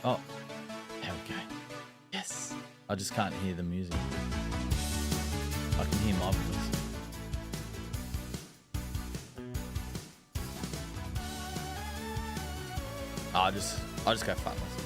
Oh, there we go. Yes. I just can't hear the music. I can hear my voice. I'll just go fuck myself.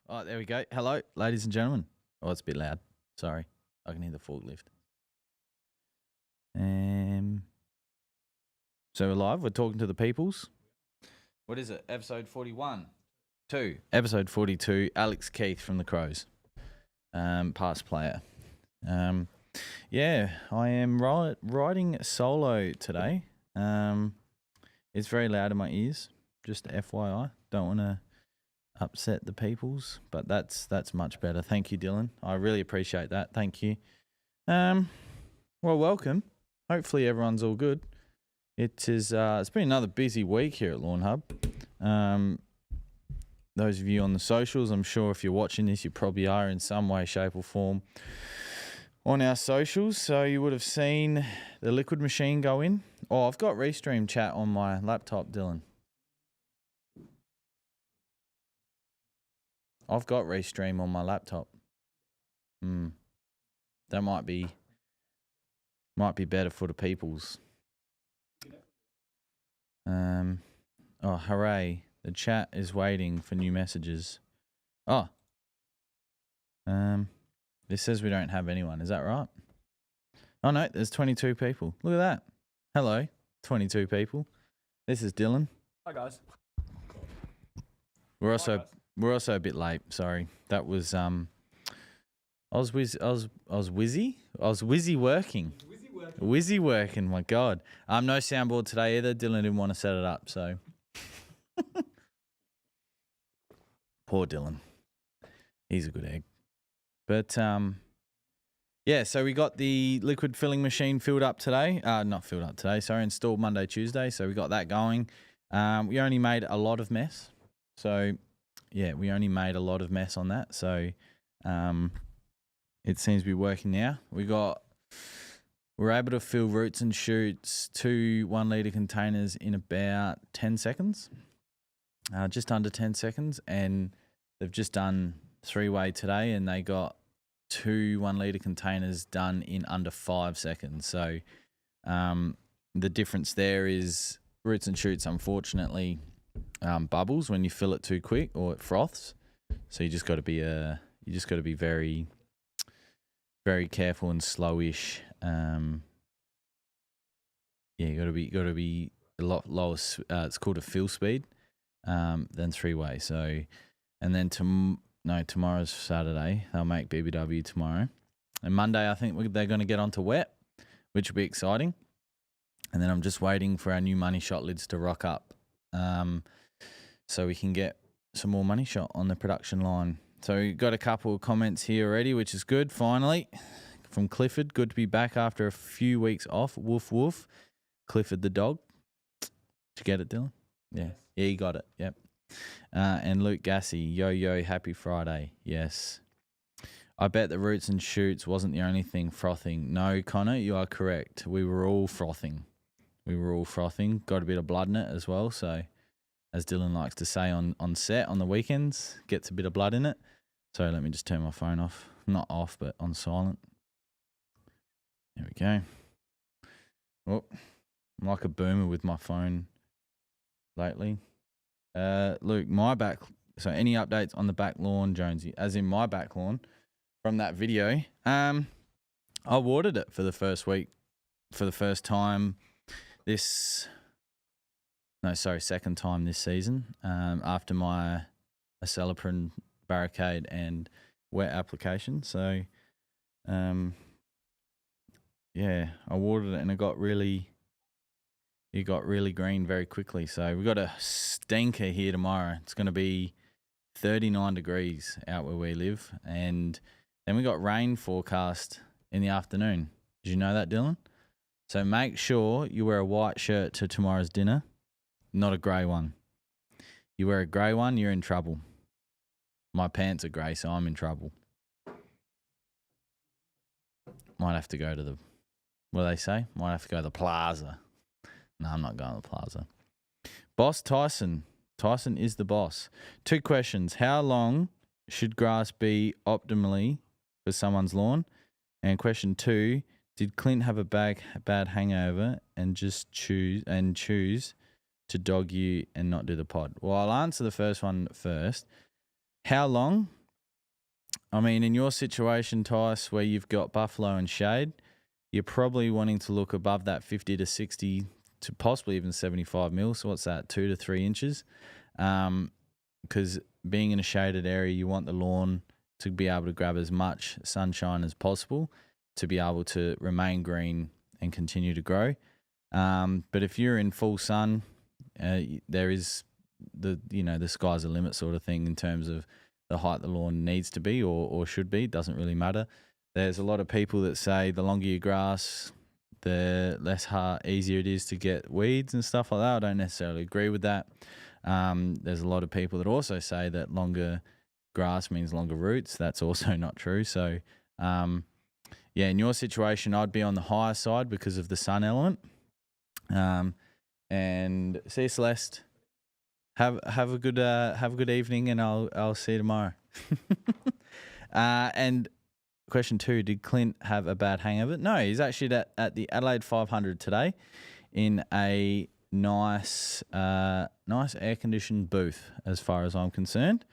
Oh, there we go. Hello, ladies and gentlemen. Oh, it's a bit loud. Sorry. I can hear the forklift. So we're live. We're talking to the peoples. What is it? Episode 41? 2. Episode 42. Alex Keith from the Crows. Past player. Yeah, I am riding solo today. It's very loud in my ears. Just FYI. Don't want to upset the peoples, but that's much better. Thank you, Dylan. I really appreciate that. Thank you. Well, welcome. Hopefully everyone's all good. It is. It's been another busy week here at Lawnhub. Those of you on the socials, I'm sure if you're watching this, you probably are in some way, shape, or form on our socials. So you would have seen the liquid machine go in. Oh, I've got Restream chat on my laptop, Dylan. I've got Restream on my laptop. That might be better for the peoples. Oh, hooray. The chat is waiting for new messages. Oh. This says we don't have anyone. Is that right? Oh, no. There's 22 people. Look at that. Hello. 22 people. This is Dylan. Hi, guys. We're also a bit late. Sorry. That was I was wizzy working. Wizzy working. My God. No soundboard today either. Dylan didn't want to set it up, so poor Dylan. He's a good egg. But yeah. So we got the liquid filling machine filled up today. Not filled up today. Sorry, installed Monday, Tuesday. So we got that going. We only made a lot of mess. So yeah, we only made a lot of mess on that. So it seems to be working now. We're able to fill roots and shoots 2 1 litre containers in about 10 seconds. Just under 10 seconds. And they've just done 3-way today and they got 2 1 litre containers done in under 5 seconds. So the difference there is roots and shoots, unfortunately, bubbles when you fill it too quick or it froths. So you just got to be very, very careful and slowish. Yeah, you got to be a lot lower. It's called a fill speed than 3-way. So, and then tomorrow's Saturday. They'll make BBW tomorrow, and Monday I think they're going to get onto wet, which will be exciting. And then I'm just waiting for our new money shot lids to rock up. So we can get some more money shot on the production line. So we got a couple of comments here already, which is good. Finally, from Clifford, good to be back after a few weeks off. Woof woof. Clifford the dog. Did you get it, Dylan? Yeah, yeah, you got it. Yep. And Luke Gassy, yo, happy Friday. Yes. I bet the roots and shoots wasn't the only thing frothing. No, Connor, you are correct. We were all frothing. Got a bit of blood in it as well, so as Dylan likes to say on set on the weekends, gets a bit of blood in it. So let me just turn my phone off. Not off, but on silent. There we go. Oh, I'm like a boomer with my phone lately. Luke, so any updates on the back lawn, Jonsey? As in my back lawn from that video. I watered it for the first week, for the first time second time this season, after my Acelyprin barricade and wet application. So, yeah, I watered it and it got really green very quickly. So we got a stinker here tomorrow. It's going to be 39 degrees out where we live. And then we got rain forecast in the afternoon. Did you know that, Dylan? So make sure you wear a white shirt to tomorrow's dinner, not a grey one. You wear a grey one, you're in trouble. My pants are grey, so I'm in trouble. Might have to go to the, what do they say? Might have to go to the plaza. No, I'm not going to the plaza. Boss Tyson. Tyson is the boss. 2 questions. How long should grass be optimally for someone's lawn? And question 2, did Clint have a bad hangover and just choose to dog you and not do the pod? Well, I'll answer the first one first. How long? I mean, in your situation, Tice, where you've got buffalo and shade, you're probably wanting to look above that 50 to 60 to possibly even 75 mil. So what's that, 2 to 3 inches? Because being in a shaded area, you want the lawn to be able to grab as much sunshine as possible to be able to remain green and continue to grow. But if you're in full sun, there is the sky's the limit sort of thing in terms of the height the lawn needs to be or should be. It doesn't really matter. There's a lot of people that say the longer your grass, the less easier it is to get weeds and stuff like that. I don't necessarily agree with that. There's a lot of people that also say that longer grass means longer roots. That's also not true. So, in your situation, I'd be on the higher side because of the sun element. And see you, Celeste. Have a good evening, and I'll see you tomorrow. And question 2, did Clint have a bad hangover? No, he's actually at the Adelaide 500 today in a nice air conditioned booth, as far as I'm concerned.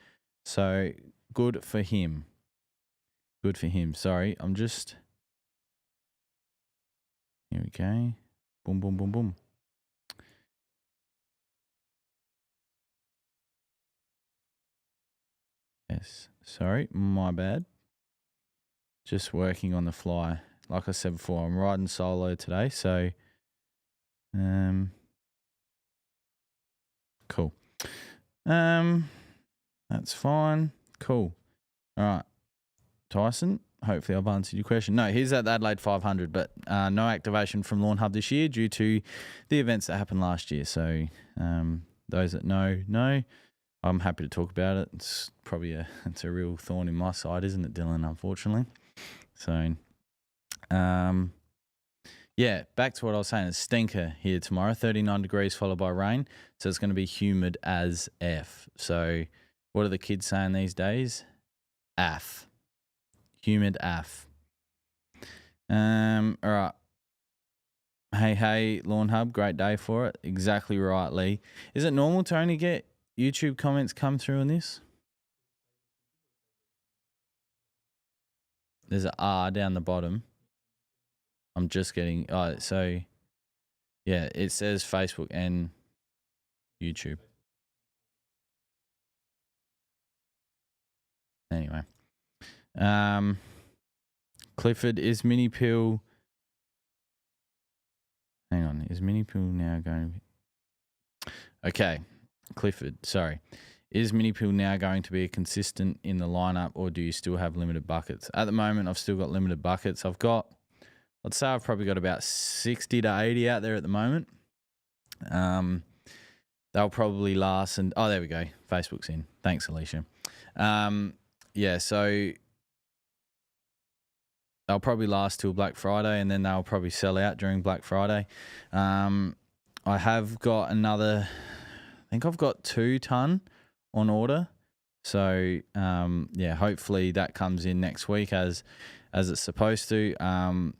So good for him. Good for him. Sorry, I'm just. Here we go. Boom, boom, boom, boom. Yes. Sorry, my bad. Just working on the fly. Like I said before, I'm riding solo today, so cool. That's fine. Cool. All right. Tyson, hopefully I've answered your question. No, he's at the Adelaide 500, but no activation from Lawnhub this year due to the events that happened last year. So those that know. I'm happy to talk about it. It's probably it's a real thorn in my side, isn't it, Dylan, unfortunately? So, back to what I was saying. It's stinker here tomorrow, 39 degrees followed by rain. So it's going to be humid as F. So what are the kids saying these days? AF. Humid AF. All right. Hey, Lawnhub, great day for it. Exactly right, Lee. Is it normal to only get YouTube comments come through on this? There's an R down the bottom. I'm just getting... it says Facebook and YouTube. Anyway. Clifford, is Mini Pill... Hang on. Is Mini Pill now going to... Okay. Clifford, sorry. Is Mini Pill now going to be a consistent in the lineup, or do you still have limited buckets? At the moment, I've still got limited buckets. I'd say I've probably got about 60 to 80 out there at the moment. They'll probably last, and there we go. Facebook's in. Thanks, Alicia. So they'll probably last till Black Friday, and then they'll probably sell out during Black Friday. I have got another... I think I've got 2 ton on order. So, hopefully that comes in next week as it's supposed to.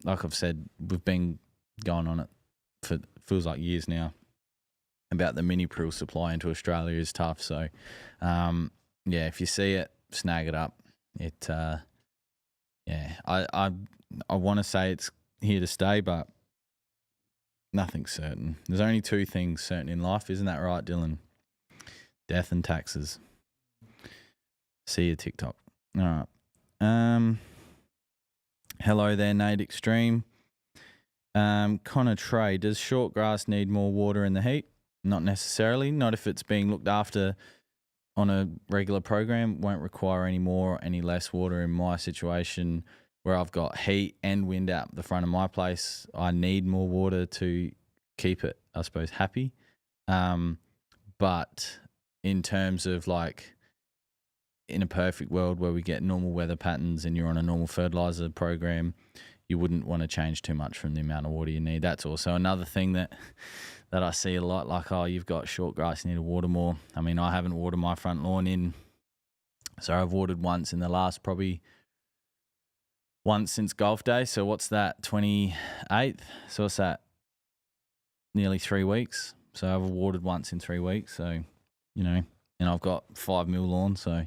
Like I've said, we've been going on it for feels like years now about the mini prill supply into Australia is tough. So, if you see it, snag it up. I want to say it's here to stay, but nothing's certain. There's only 2 things certain in life, isn't that right, Dylan? Death and taxes. See you, TikTok. All right. Hello there, Nate Extreme. Connor Trey, does short grass need more water in the heat? Not necessarily. Not if it's being looked after on a regular program. Won't require any more or any less water in my situation where I've got heat and wind out the front of my place. I need more water to keep it, I suppose, happy. But in terms of like in a perfect world where we get normal weather patterns and you're on a normal fertilizer program, you wouldn't want to change too much from the amount of water you need. That's also another thing that I see a lot, like, oh, you've got short grass, you need to water more. I mean, I haven't watered my front lawn I've watered once in the last probably once since golf day. So what's that, 28th? So what's that, nearly 3 weeks. So I've watered once in 3 weeks. So, you know, and I've got 5 mil lawn. So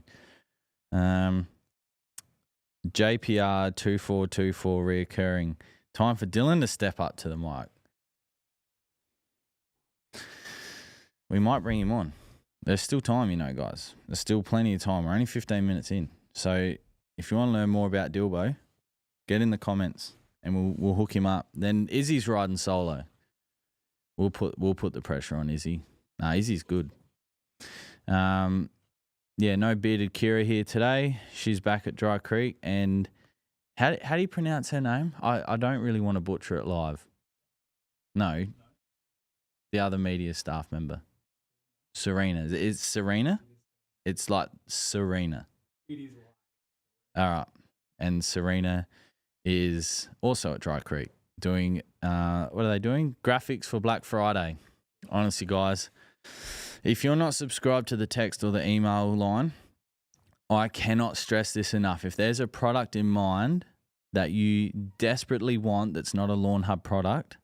JPR 2424 reoccurring. Time for Dylan to step up to the mic. We might bring him on. There's still time, you know, guys. There's still plenty of time. We're only 15 minutes in. So if you want to learn more about Dilbo, get in the comments and we'll hook him up. Then Izzy's riding solo. We'll put the pressure on Izzy. Nah, Izzy's good. Yeah, no bearded Kira here today. She's back at Dry Creek. And how do you pronounce her name? I don't really want to butcher it live. No, the other media staff member. Serena. Is Serena? It's like Serena. It is. All right. And Serena is also at Dry Creek doing, what are they doing? Graphics for Black Friday. Honestly, guys, if you're not subscribed to the text or the email line, I cannot stress this enough. If there's a product in mind that you desperately want that's not a Lawnhub product,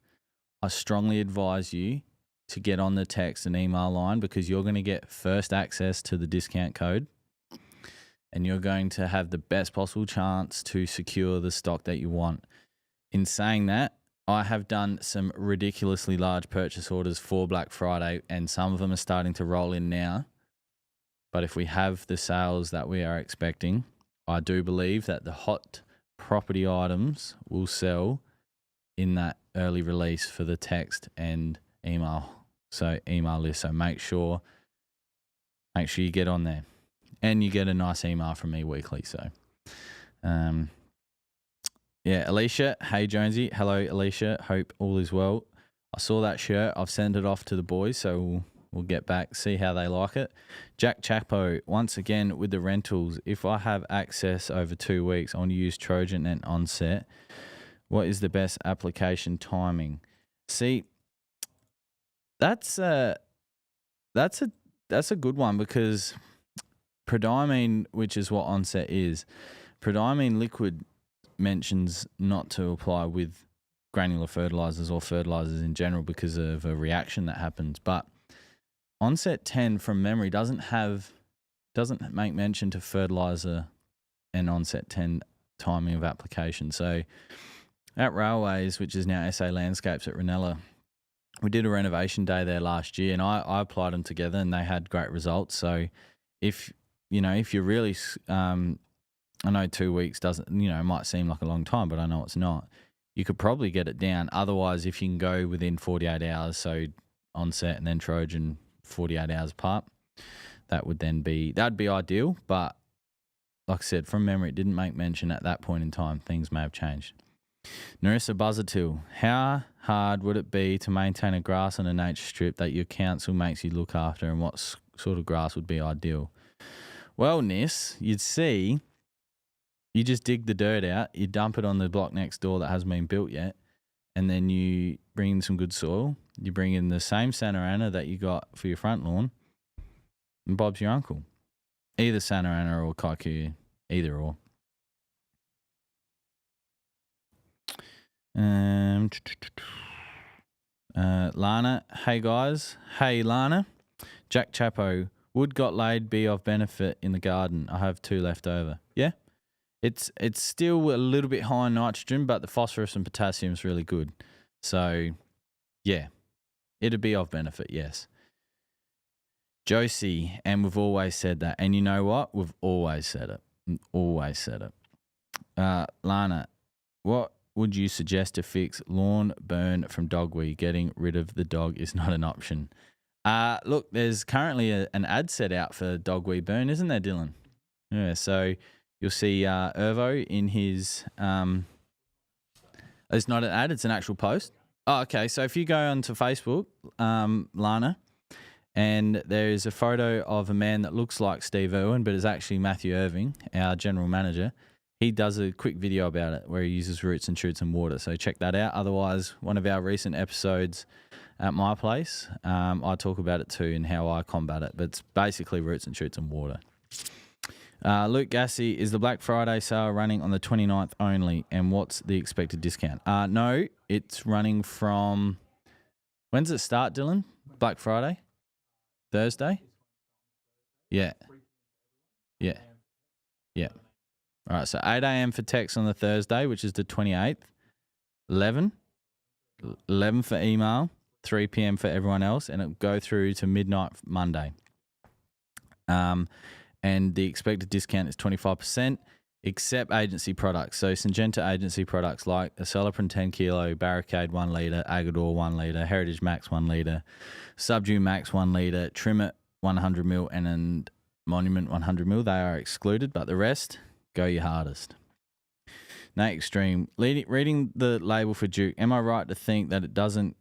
I strongly advise you to get on the text and email line, because you're going to get first access to the discount code and you're going to have the best possible chance to secure the stock that you want. In saying that, I have done some ridiculously large purchase orders for Black Friday, and some of them are starting to roll in now. But if we have the sales that we are expecting, I do believe that the hot property items will sell in that early release for the text and email. So email list. So make sure you get on there, and you get a nice email from me weekly. So, yeah, Alicia. Hey, Jonesy. Hello, Alicia. Hope all is well. I saw that shirt. I've sent it off to the boys, so we'll get back, see how they like it. Jack Chapo, once again with the rentals. If I have access over 2 weeks, I want to use Trojan and Onset. What is the best application timing? See, that's a good one, because prodiamine, which is what Onset is, prodiamine liquid mentions not to apply with granular fertilizers or fertilizers in general because of a reaction that happens. But Onset 10 from memory doesn't make mention to fertilizer and Onset 10 timing of application. So at Railways, which is now SA Landscapes at Ranella, we did a renovation day there last year, and I applied them together, and they had great results. So if you're really, I know 2 weeks doesn't, it might seem like a long time, but I know it's not. You could probably get it down. Otherwise, if you can go within 48 hours, so Onset and then Trojan 48 hours apart, that'd be ideal. But like I said, from memory, it didn't make mention at that point in time. Things may have changed. Narissa Buzzertil, how hard would it be to maintain a grass on a nature strip that your council makes you look after, and what sort of grass would be ideal? Well, Nis, you'd see, you just dig the dirt out, you dump it on the block next door that hasn't been built yet, and then you bring in some good soil, you bring in the same Santa Ana that you got for your front lawn, and Bob's your uncle. Either Santa Ana or Kaiku, either or. Lana, hey guys. Hey Lana. Jack Chapo, wood got laid, be of benefit in the garden. I have 2 left over. Yeah, it's still a little bit high in nitrogen, but the phosphorus and potassium is really good. So yeah, it'd be of benefit, yes. Jonsey, and we've always said that. And you know what? We've always said it. Always said it. Lana, what would you suggest to fix lawn burn from dogweed? Getting rid of the dog is not an option. Look, there's currently an ad set out for dogweed burn, isn't there, Dylan? Yeah, so you'll see Irvo in his. It's not an ad; it's an actual post. Oh, okay. So if you go onto Facebook, Lana, and there's a photo of a man that looks like Steve Irwin, but is actually Matthew Irving, our general manager. He does a quick video about it where he uses roots and shoots and water. So check that out. Otherwise, one of our recent episodes at my place, I talk about it too and how I combat it. But it's basically roots and shoots and water. Luke Gassy, is the Black Friday sale running on the 29th only? And what's the expected discount? No, it's running from... When does it start, Dylan? Black Friday? Thursday? Yeah. Yeah. Yeah. All right, so 8 a.m. for text on the Thursday, which is the 28th. 11 for email, 3 p.m. for everyone else, and it'll go through to midnight Monday. And the expected discount is 25%, except agency products. So Syngenta agency products like a Celiprin 10 kilo, Barricade 1 litre, Agador 1 litre, Heritage Max 1 litre, Subdue Max 1 litre, Trimit 100 mil, and Monument 100 mil. They are excluded, but the rest, go your hardest. Nate Extreme, reading the label for Duke, am I right to think that it doesn't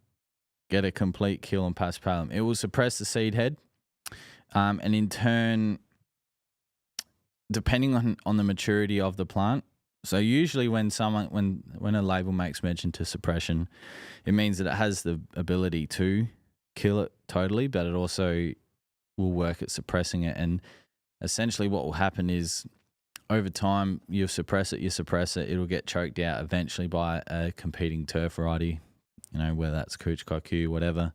get a complete kill on Paspalum? It will suppress the seed head, and in turn, depending on the maturity of the plant. So usually when a label makes mention to suppression, it means that it has the ability to kill it totally, but it also will work at suppressing it. And essentially what will happen is over time you suppress it, it'll get choked out eventually by a competing turf variety, whether that's Cooch, Koku, whatever.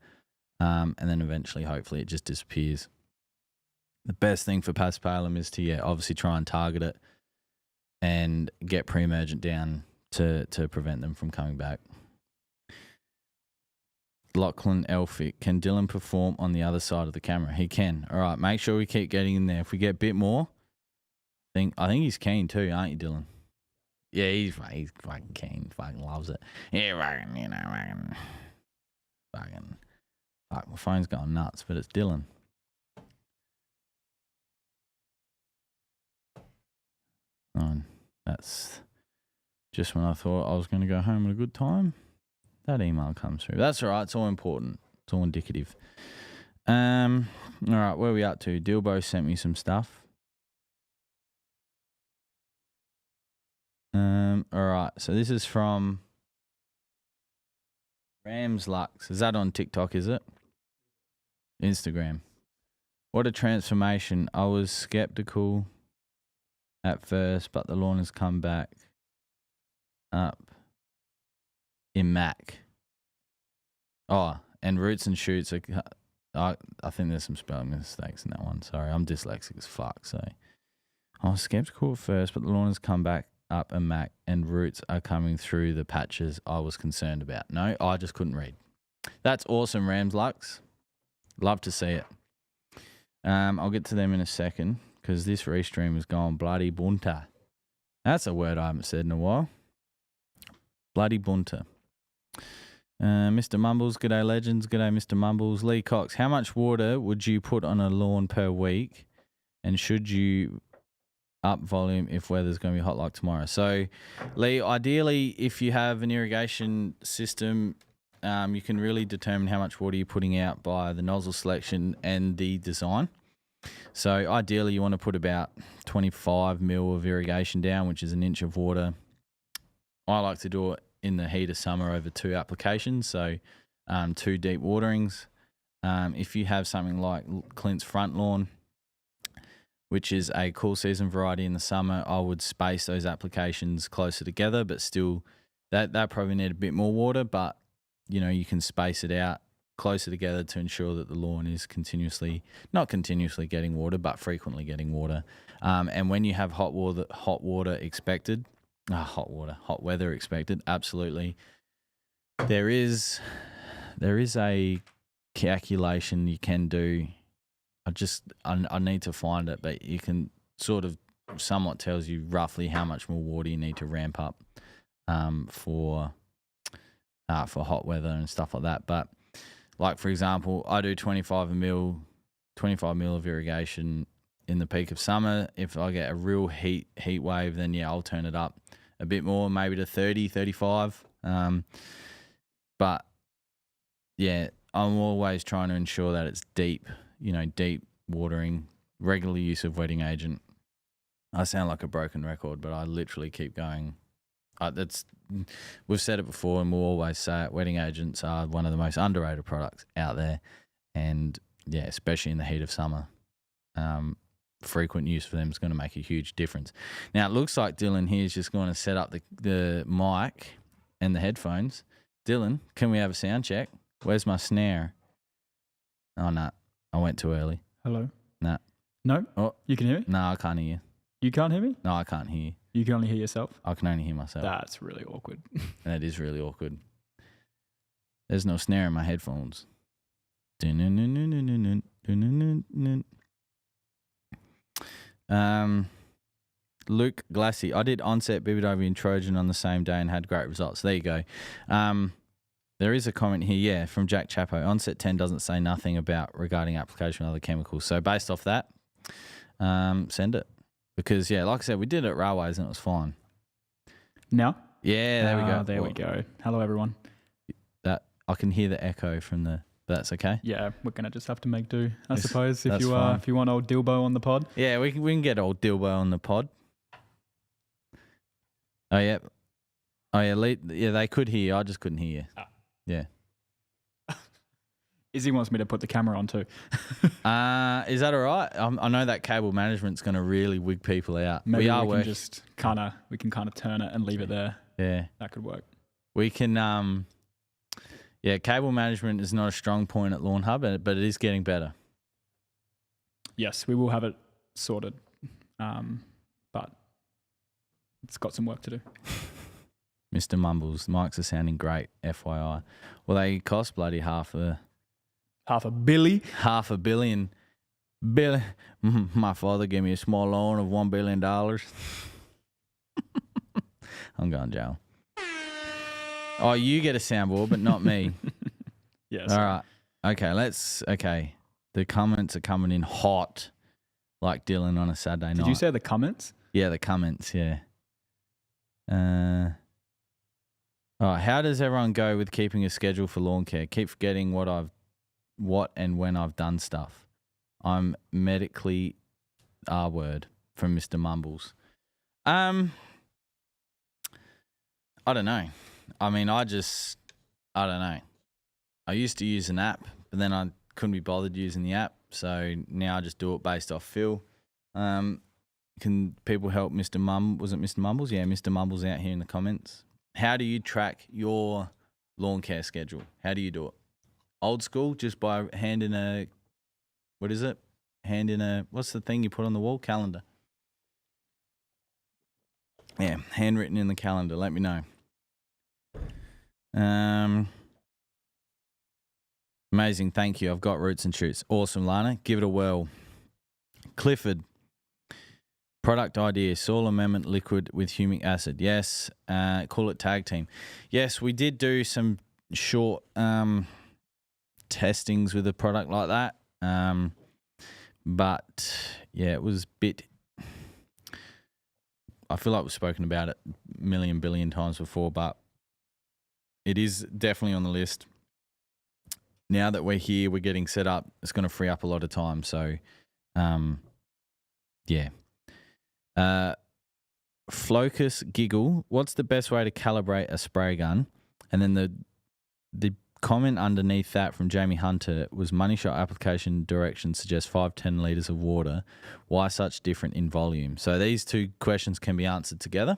And then eventually, hopefully, it just disappears. The best thing for Paspalum is to, obviously try and target it and get pre-emergent down to prevent them from coming back. Lachlan Elphick, can Dylan perform on the other side of the camera? He can. All right, make sure we keep getting in there. If we get a bit more, I think he's keen too, aren't you, Dylan? Yeah, he's fucking keen. Fucking loves it. Yeah, fucking. Fuck, my phone's going nuts, but it's Dylan. Oh, that's just when I thought I was going to go home at a good time. That email comes through. That's all right. It's all important. It's all indicative. All right, where are we up to? Dilbo sent me some stuff. All right, so this is from Rams Lux. Is that on TikTok, is it? Instagram. What a transformation. I was skeptical at first, but the lawn has come back up in Mac. Oh, and roots and shoots. I think there's some spelling mistakes in that one. Sorry, I'm dyslexic as fuck. So I was skeptical at first, but the lawn has come back up and Mac, and roots are coming through the patches I was concerned about. No, I just couldn't read. That's awesome, Rams Lux. Love to see it. I'll get to them in a second because this restream is going bloody bunta. That's a word I haven't said in a while. Bloody bunta. Mr. Mumbles, g'day legends, g'day Mr. Mumbles. Lee Cox, how much water would you put on a lawn per week, and should you up volume if weather's going to be hot like tomorrow? So, Lee, ideally, if you have an irrigation system, you can really determine how much water you're putting out by the nozzle selection and the design. So, ideally, you want to put about 25 mil of irrigation down, which is an inch of water. I like to do it in the heat of summer over 2 applications, so 2 deep waterings. If you have something like Clint's Front Lawn, which is a cool season variety in the summer, I would space those applications closer together, but still that probably need a bit more water, but you can space it out closer together to ensure that the lawn is not continuously getting water, but frequently getting water. And when you have hot weather expected, absolutely. There is a calculation you can do. I need to find it, but you can sort of somewhat tells you roughly how much more water you need to ramp up for hot weather and stuff like that. But like, for example, I do 25 mil of irrigation in the peak of summer. If I get a real heat wave, then I'll turn it up a bit more, maybe to 30, 35. But yeah, I'm always trying to ensure that it's deep watering, regular use of wetting agent. I sound like a broken record, but I literally keep going. We've said it before, and we'll always say it. Wetting agents are one of the most underrated products out there, and yeah, especially in the heat of summer, frequent use for them is going to make a huge difference. Now it looks like Dylan here is just going to set up the mic and the headphones. Dylan, can we have a sound check? Where's my snare? Oh no, I went too early. Hello. Nah. No. Oh, you can hear me? no, I can't hear you. You can't hear me? No, I can't hear you. You can only hear yourself? I can only hear myself. That's really awkward. That is really awkward. There's no snare in my headphones. Luke Glassy. I did onset BBW and Trojan on the same day and had great results. There you go. There is a comment here, from Jack Chapo. Onset 10 doesn't say nothing about regarding application of other chemicals. So based off that, send it. Because, like I said, we did it at Railways and it was fine. Now? Yeah, there we go. There we go. Hello, everyone. That I can hear the echo from the... That's okay? Yeah, we're going to just have to make do, I suppose, if you want old Dilbo on the pod. Yeah, we can get old Dilbo on the pod. Oh, yeah. They could hear you. I just couldn't hear you. Ah. Yeah. Izzy wants me to put the camera on too. Is that all right? I know that cable management's going to really wig people out. Maybe we can kind of turn it and leave it there. Yeah. That could work. We can, cable management is not a strong point at Lawnhub, but it is getting better. Yes, we will have it sorted, but it's got some work to do. Mr. Mumbles, mics are sounding great, FYI. Well, they cost bloody half a billion. My father gave me a small loan of $1 billion. I'm going, Joe. Oh, you get a soundboard, but not me. Yes. All right. Okay. The comments are coming in hot, like Dylan on a Saturday night. Did you say the comments? Yeah, the comments, yeah. All right, how does everyone go with keeping a schedule for lawn care? Keep forgetting what and when I've done stuff. I'm medically R-word from Mr. Mumbles. I don't know. I mean, I don't know. I used to use an app, but then I couldn't be bothered using the app, so now I just do it based off feel. Can people help Mr. Was it Mr. Mumbles? Yeah, Mr. Mumbles out here in the comments. How do you track your lawn care schedule? How do you do it? Old school, just by hand in a, what's the thing you put on the wall? Calendar. Yeah, handwritten in the calendar. Let me know. Amazing, thank you. I've got roots and shoots. Awesome, Lana. Give it a whirl. Clifford. Product idea, soil amendment liquid with humic acid. Yes. Call it tag team. Yes, we did do some short testings with a product like that. But yeah, it was a bit... I feel like we've spoken about it a billion times before, but it is definitely on the list. Now that we're here, we're getting set up, it's going to free up a lot of time. So, yeah. Flocus Giggle, what's the best way to calibrate a spray gun? And then the comment underneath that from Jamie Hunter was money shot application directions suggest 5-10 litres of water. Why such different in volume? So these two questions can be answered together.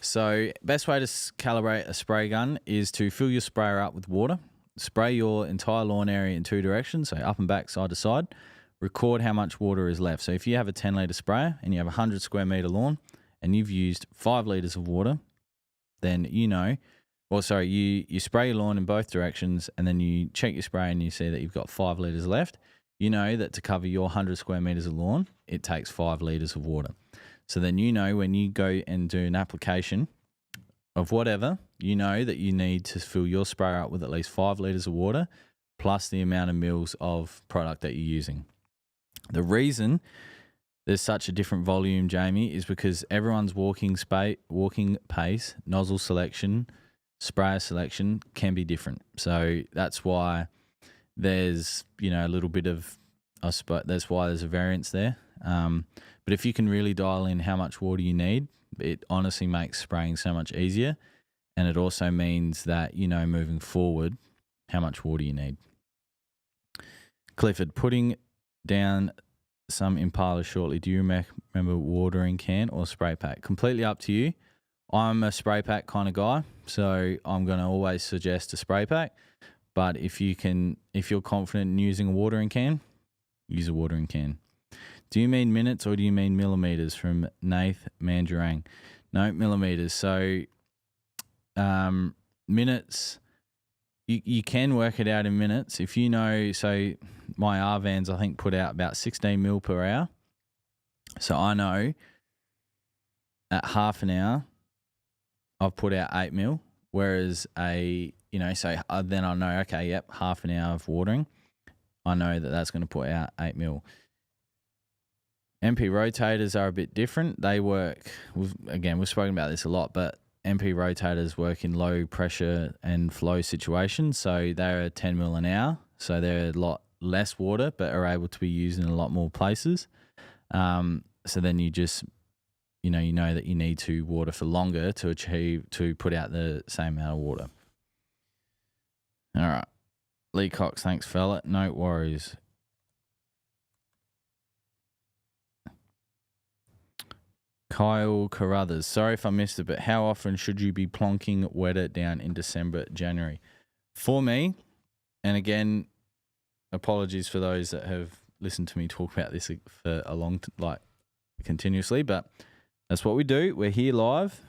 So best way to calibrate a spray gun is to fill your sprayer up with water. Spray your entire lawn area in two directions, so up and back, side to side. Record how much water is left. So if you have a 10 litre sprayer and you have a 100 square metre lawn and you've used 5 litres of water, then you spray your lawn in both directions and then you check your spray and you see that you've got 5 litres left. You know that to cover your 100 square metres of lawn, it takes 5 litres of water. So then you know when you go and do an application of whatever, you know that you need to fill your sprayer up with at least 5 litres of water plus the amount of mils of product that you're using. The reason there's such a different volume, Jamie, is because everyone's walking pace, nozzle selection, sprayer selection can be different. So that's why there's, a little bit of, I suppose that's why there's a variance there. But if you can really dial in how much water you need, it honestly makes spraying so much easier. And it also means that, moving forward, how much water you need. Clifford, putting down some Impala shortly. Do you remember watering can or spray pack? Completely up to you. I'm a spray pack kind of guy, so I'm going to always suggest a spray pack. But if you're confident in using a watering can, use a watering can. Do you mean minutes or do you mean millimeters? From Nath Mandarang. No, millimeters. So minutes, you can work it out in minutes. If you know, so my R-Vans, I think, put out about 16 mil per hour. So I know at half an hour, I've put out 8 mil. Whereas then I know, okay, yep, half an hour of watering. I know that that's going to put out 8 mil. MP rotators are a bit different. They work, we've spoken about this a lot, but MP rotators work in low pressure and flow situations. So they're 10 mil an hour. So they're a lot less water, but are able to be used in a lot more places. So then you just, you know that you need to water for longer to put out the same amount of water. All right. Lee Cox, thanks, fella. No worries. Kyle Carruthers, sorry if I missed it, but how often should you be plonking wetter down in December, January? For me, and again, apologies for those that have listened to me talk about this for a long, continuously, but that's what we do. We're here live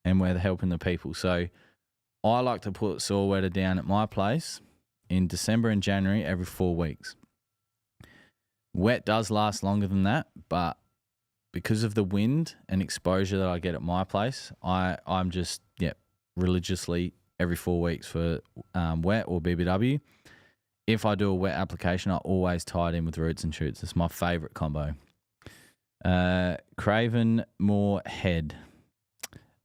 and we're helping the people. So I like to put soil wetter down at my place in December and January every 4 weeks. Wet does last longer than that, but because of the wind and exposure that I get at my place, I'm just, religiously every 4 weeks for wet or BBW. If I do a wet application, I always tie it in with roots and shoots. It's my favourite combo. Craven Moore Head.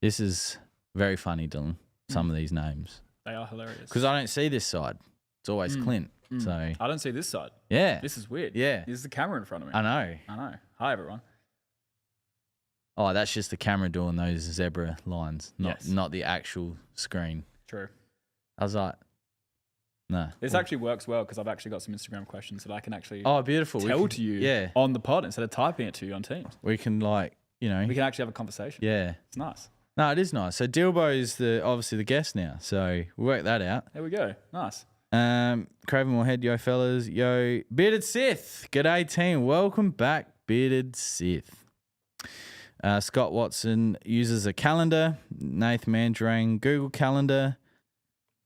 This is very funny, Dylan, some of these names. They are hilarious. Because I don't see this side. It's always Clint. So I don't see this side. Yeah. This is weird. Yeah. This is the camera in front of me. I know. Hi, everyone. Oh, that's just the camera doing those zebra lines, not the actual screen. True. I was like, no. This actually works well because I've actually got some Instagram questions that I can actually beautiful. tell to you on the pod instead of typing it to you on Teams. We can we can actually have a conversation. Yeah. It's nice. No, it is nice. So Dilbo is obviously the guest now. So we'll work that out. There we go. Nice. Craven Moorhead, yo fellas, yo Bearded Sith. G'day team. Welcome back, Bearded Sith. Scott Watson uses a calendar. Nath Mandrang, Google Calendar.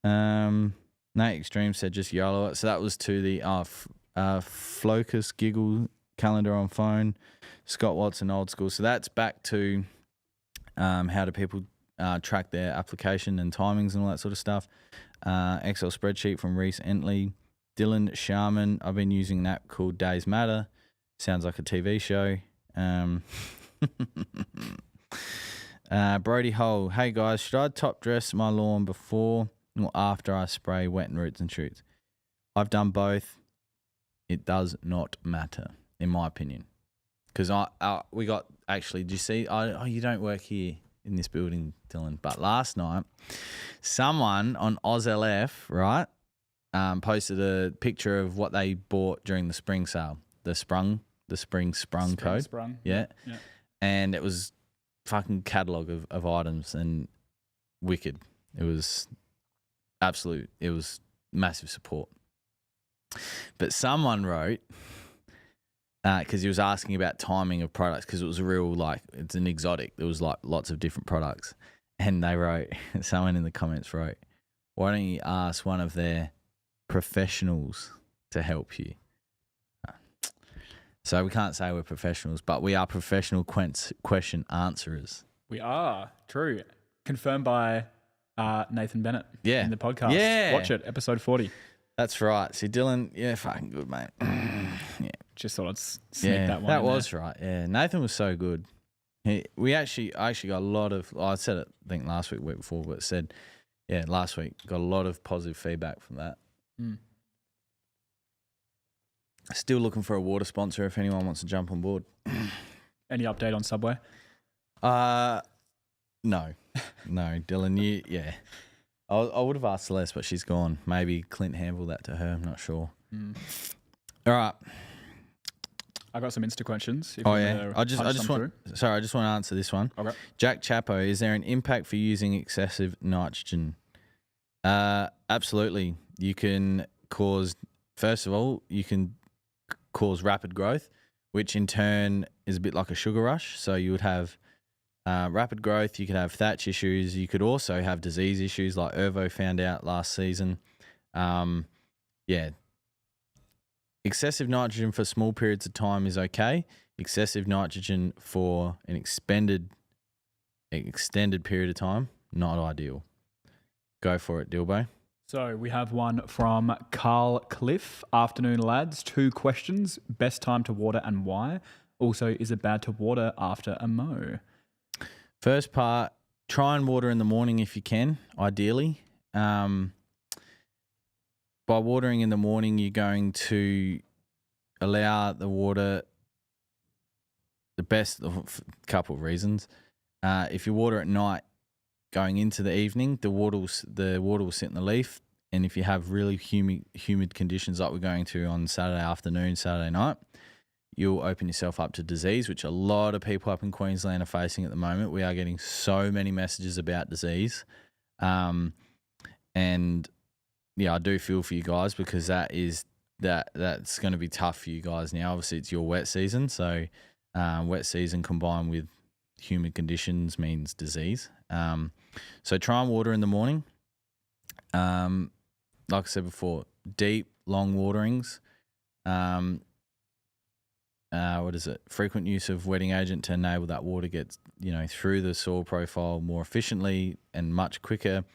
Nate Extreme said just YOLO it. So that was to the Flocus Giggle calendar on phone. Scott Watson, old school. So that's back to how do people track their application and timings and all that sort of stuff. Excel spreadsheet from Reese Entley. Dylan Sharman, I've been using an app called Days Matter. Sounds like a TV show. Brody Hole, hey guys, should I top dress my lawn before or after I spray wet and roots and shoots? I've done both. It does not matter, in my opinion. Because we got, actually, do you see, you don't work here in this building, Dylan, but last night, someone on OzLF, right, posted a picture of what they bought during the spring sale, the spring code. Sprung. Yeah. And it was fucking catalogue of items and wicked. It was massive support. But someone wrote, because he was asking about timing of products, because it was a real, it's an exotic. There was lots of different products. And they wrote, someone in the comments wrote, why don't you ask one of their professionals to help you? So we can't say we're professionals, but we are professional question answerers. We are, true. Confirmed by Nathan Bennett in the podcast. Yeah. Watch it, episode 40. That's right. See, Dylan, fucking good, mate. Yeah. Just thought I'd sneak Yeah, that one. that in was there. right. Yeah, Nathan was so good. I actually got a lot of. I said it, I think last week before, but said, yeah, last week got a lot of positive feedback from that. Mm. Still looking for a water sponsor if anyone wants to jump on board. Any update on Subway? No, Dylan, yeah. I would have asked Celeste, but she's gone. Maybe Clint handled that to her. I'm not sure. All right. I got some Insta questions. If Oh you yeah. wanna I just punch want. some through. Sorry, I just want to answer this one. Okay. Jack Chapo, is there an impact for using excessive nitrogen? Absolutely. You can cause. First of all, you can cause rapid growth, which in turn is a bit like a sugar rush. So you would have rapid growth. You could have thatch issues. You could also have disease issues like Ervo found out last season. Yeah. Excessive nitrogen for small periods of time is okay. Excessive nitrogen for an extended period of time, not ideal. Go for it, Dilbo. So we have one from Carl Cliff. Afternoon, lads. 2 questions. Best time to water and why? Also, is it bad to water after a mow? First part, try and water in the morning if you can, ideally. By watering in the morning, you're going to allow the water the best couple of reasons. If you water at night going into the evening, the water will sit in the leaf. And if you have really humid conditions like we're going to on Saturday afternoon, Saturday night, you'll open yourself up to disease, which a lot of people up in Queensland are facing at the moment. We are getting so many messages about disease. And yeah, I do feel for you guys because that's going to be tough for you guys now. Obviously, it's your wet season. So wet season combined with humid conditions means disease. So try and water in the morning. Like I said before, deep, long waterings. Frequent use of wetting agent to enable that water gets, through the soil profile more efficiently and much quicker,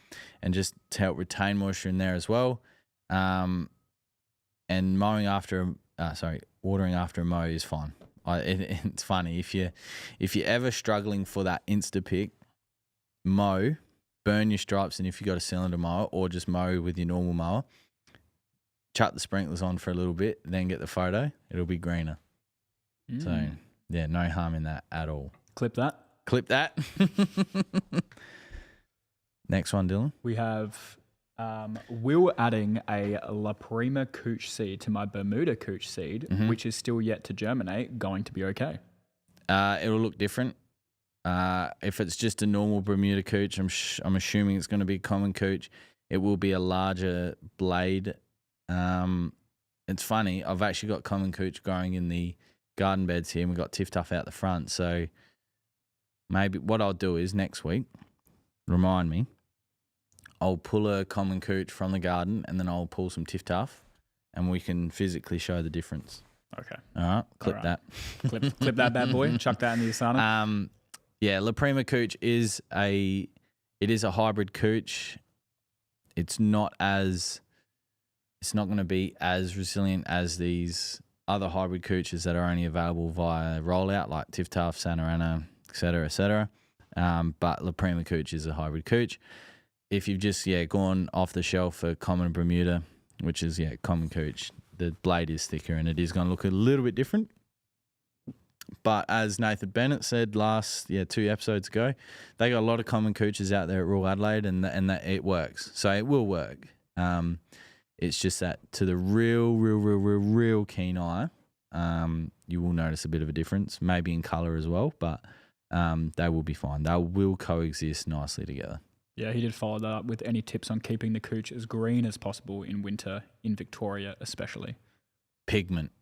and just to help retain moisture in there as well. And watering after a mow is fine. It's funny if you're ever struggling for that insta pick, mow, burn your stripes, and if you got a cylinder mower, or just mow with your normal mower, chuck the sprinklers on for a little bit, then get the photo. It'll be greener. So, yeah, no harm in that at all. Clip that. Next one, Dylan. We have Will adding a La Prima Cooch seed to my Bermuda Cooch seed, which is still yet to germinate, going to be okay? It'll look different. If it's just a normal Bermuda Cooch, I'm assuming it's going to be common Cooch. It will be a larger blade. It's funny. I've actually got common Cooch growing in the garden beds here, and we've got Tiff Tuff out the front. So maybe what I'll do is next week, remind me, I'll pull a common Cooch from the garden, and then I'll pull some Tiff Tuff, and we can physically show the difference. Okay. All right. Clip that. Clip that bad boy. Chuck that in the Asana. Yeah, La Prima Cooch is a hybrid Cooch. It's not going to be as resilient as these other hybrid Cooches that are only available via rollout, like Tiff Tuff, Santa Ana, et cetera. But La Prima Cooch is a hybrid Cooch. If you've just gone off the shelf for common Bermuda, which is common Cooch, the blade is thicker and it is going to look a little bit different. But as Nathan Bennett said 2 episodes ago, they got a lot of common Cooches out there at Royal Adelaide, and that it works. So it will work. It's just that to the real keen eye, you will notice a bit of a difference, maybe in colour as well, but they will be fine. They will coexist nicely together. Yeah, he did follow that up with any tips on keeping the Cooch as green as possible in winter, in Victoria especially. Pigment.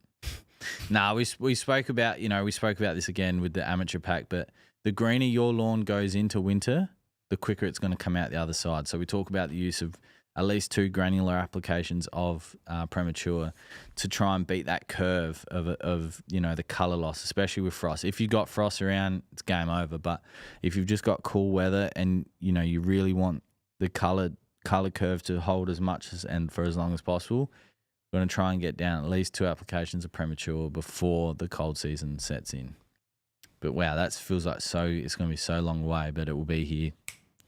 We spoke about this again with the amateur pack, but the greener your lawn goes into winter, the quicker it's going to come out the other side. So we talk about the use of at least 2 granular applications of premature to try and beat that curve of the colour loss, especially with frost. If you've got frost around, it's game over. But if you've just got cool weather and you really want the colour curve to hold as much and for as long as possible, We're going to try and get down at least 2 applications of premature before the cold season sets in. But wow, that feels like it's going to be so long away, but it will be here.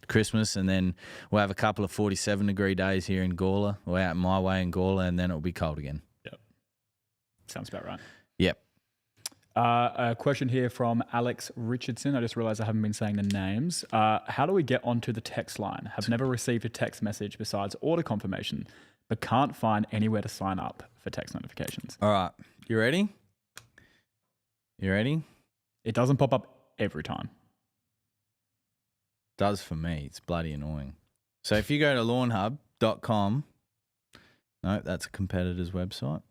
Christmas, and then we'll have a couple of 47-degree days here in Gawler, or out my way in Gawler, and then it'll be cold again. Yep. Sounds about right. Yep. A question here from Alex Richardson. I just realised I haven't been saying the names. How do we get onto the text line? Have never received a text message besides order confirmation, but can't find anywhere to sign up for text notifications. All right. You ready? You ready? It doesn't pop up every time. Does for me. It's bloody annoying. So if you go to lawnhub.com, no, that's a competitor's website.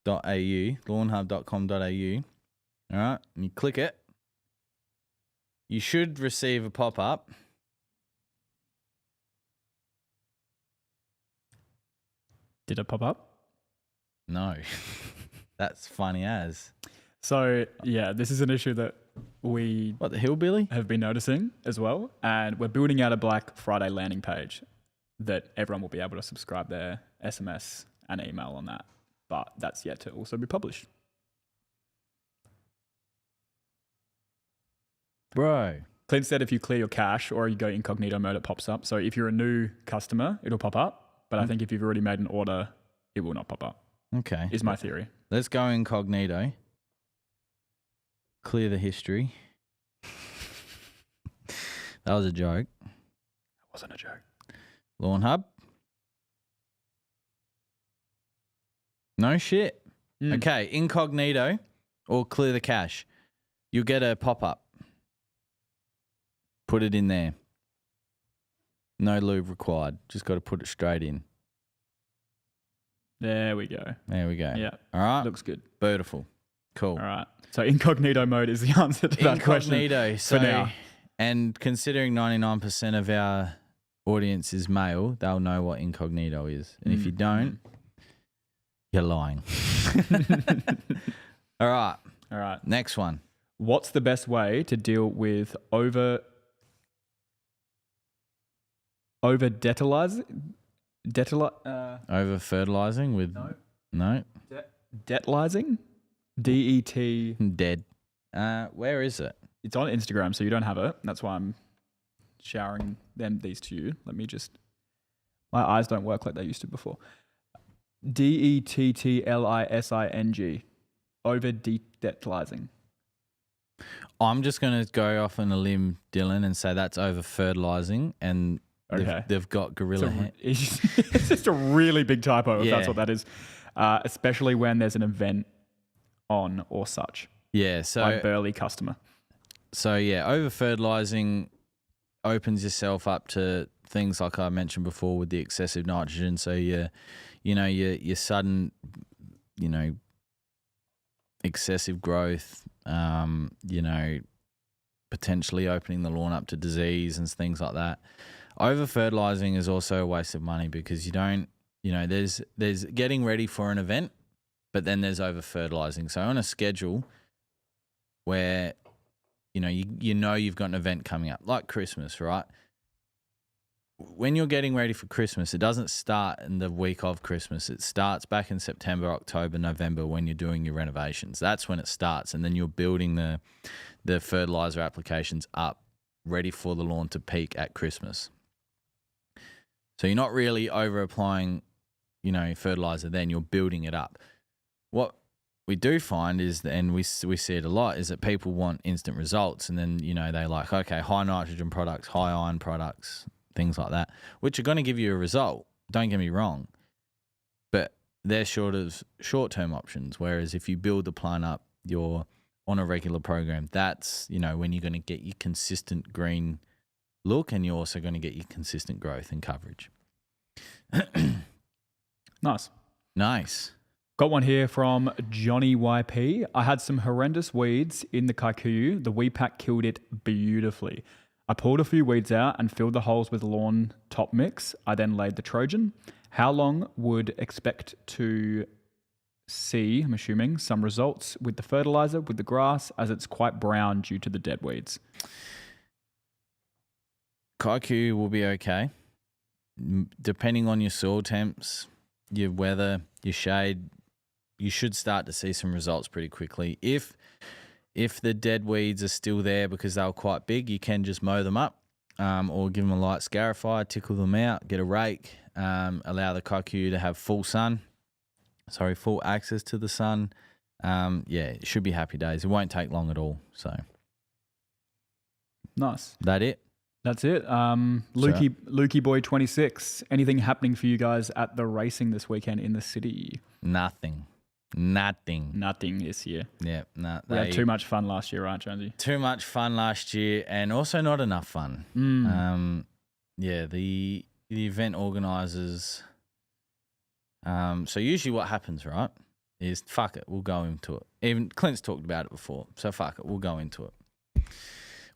.au, lawnhub.com.au. All right, and you click it. You should receive a pop-up. Did it pop up? No. That's funny as. So, yeah, this is an issue that we What, the hillbilly? have been noticing as well. And we're building out a Black Friday landing page that everyone will be able to subscribe their SMS and email on that. But that's yet to also be published. Bro. Clint said if you clear your cache or you go incognito mode, it pops up. So if you're a new customer, it'll pop up. But I think if you've already made an order, it will not pop up, Okay. is my theory. Let's go incognito. Clear the history. That was a joke. It wasn't a joke. Lawnhub. No shit. Okay, incognito or clear the cache. You'll get a pop-up. Put it in there. No lube required. Just got to put it straight in. There we go. There we go. Yeah. All right. Looks good. Beautiful. Cool. All right. So incognito mode is the answer to that question. Incognito. For now. And considering 99% of our audience is male, they'll know what incognito is. And if you don't, you're lying. All right. All right. Next one. What's the best way to deal with over fertilizing with no Detlizing? DET. dead. Where is it? It's on Instagram, so you don't have it. That's why I'm showering these to you. Let me just. My eyes don't work like they used to before. DETTLISING. Over detlizing. I'm just going to go off on a limb, Dylan, and say that's over fertilizing, and they've got gorilla. It's just a really big typo if that's what that is. Especially when there's an event on or such. Yeah, so by burly customer. So yeah, over fertilizing opens yourself up to things like I mentioned before with the excessive nitrogen. So your sudden, excessive growth, potentially opening the lawn up to disease and things like that. Over fertilizing is also a waste of money because you don't, there's getting ready for an event, but then there's over fertilizing. So on a schedule where, you've got an event coming up like Christmas, right? When you're getting ready for Christmas, it doesn't start in the week of Christmas. It starts back in September, October, November when you're doing your renovations. That's when it starts. And then you're building the fertilizer applications up ready for the lawn to peak at Christmas. So you're not really over applying, fertilizer then, you're building it up. What we do find is, and we see it a lot, is that people want instant results. And then, they like, okay, high nitrogen products, high iron products, things like that, which are going to give you a result. Don't get me wrong. But they're short-term options. Whereas if you build the plant up, you're on a regular program, that's, when you're going to get your consistent green look, and you're also going to get your consistent growth and coverage. Nice. Got one here from Johnny YP. I had some horrendous weeds in the kikuyu. The weed pack killed it beautifully. I pulled a few weeds out and filled the holes with lawn top mix. I then laid the Trojan. How long would expect to see, I'm assuming, some results with the fertilizer, with the grass, as it's quite brown due to the dead weeds? Kikuyu will be okay. depending on your soil temps, your weather, your shade, you should start to see some results pretty quickly. If the dead weeds are still there because they were quite big, you can just mow them up, or give them a light scarifier, tickle them out, get a rake, allow the cockatoo to have full access to the sun. It should be happy days. It won't take long at all. So nice. That it? That's it. Lukey Boy 26. Anything happening for you guys at the racing this weekend in the city? Nothing this year. Yeah, We had too much fun last year, right, Jonsey? Too much fun last year, and also not enough fun. The event organisers. So usually what happens, right, is fuck it, we'll go into it. Even Clint's talked about it before, so fuck it, we'll go into it.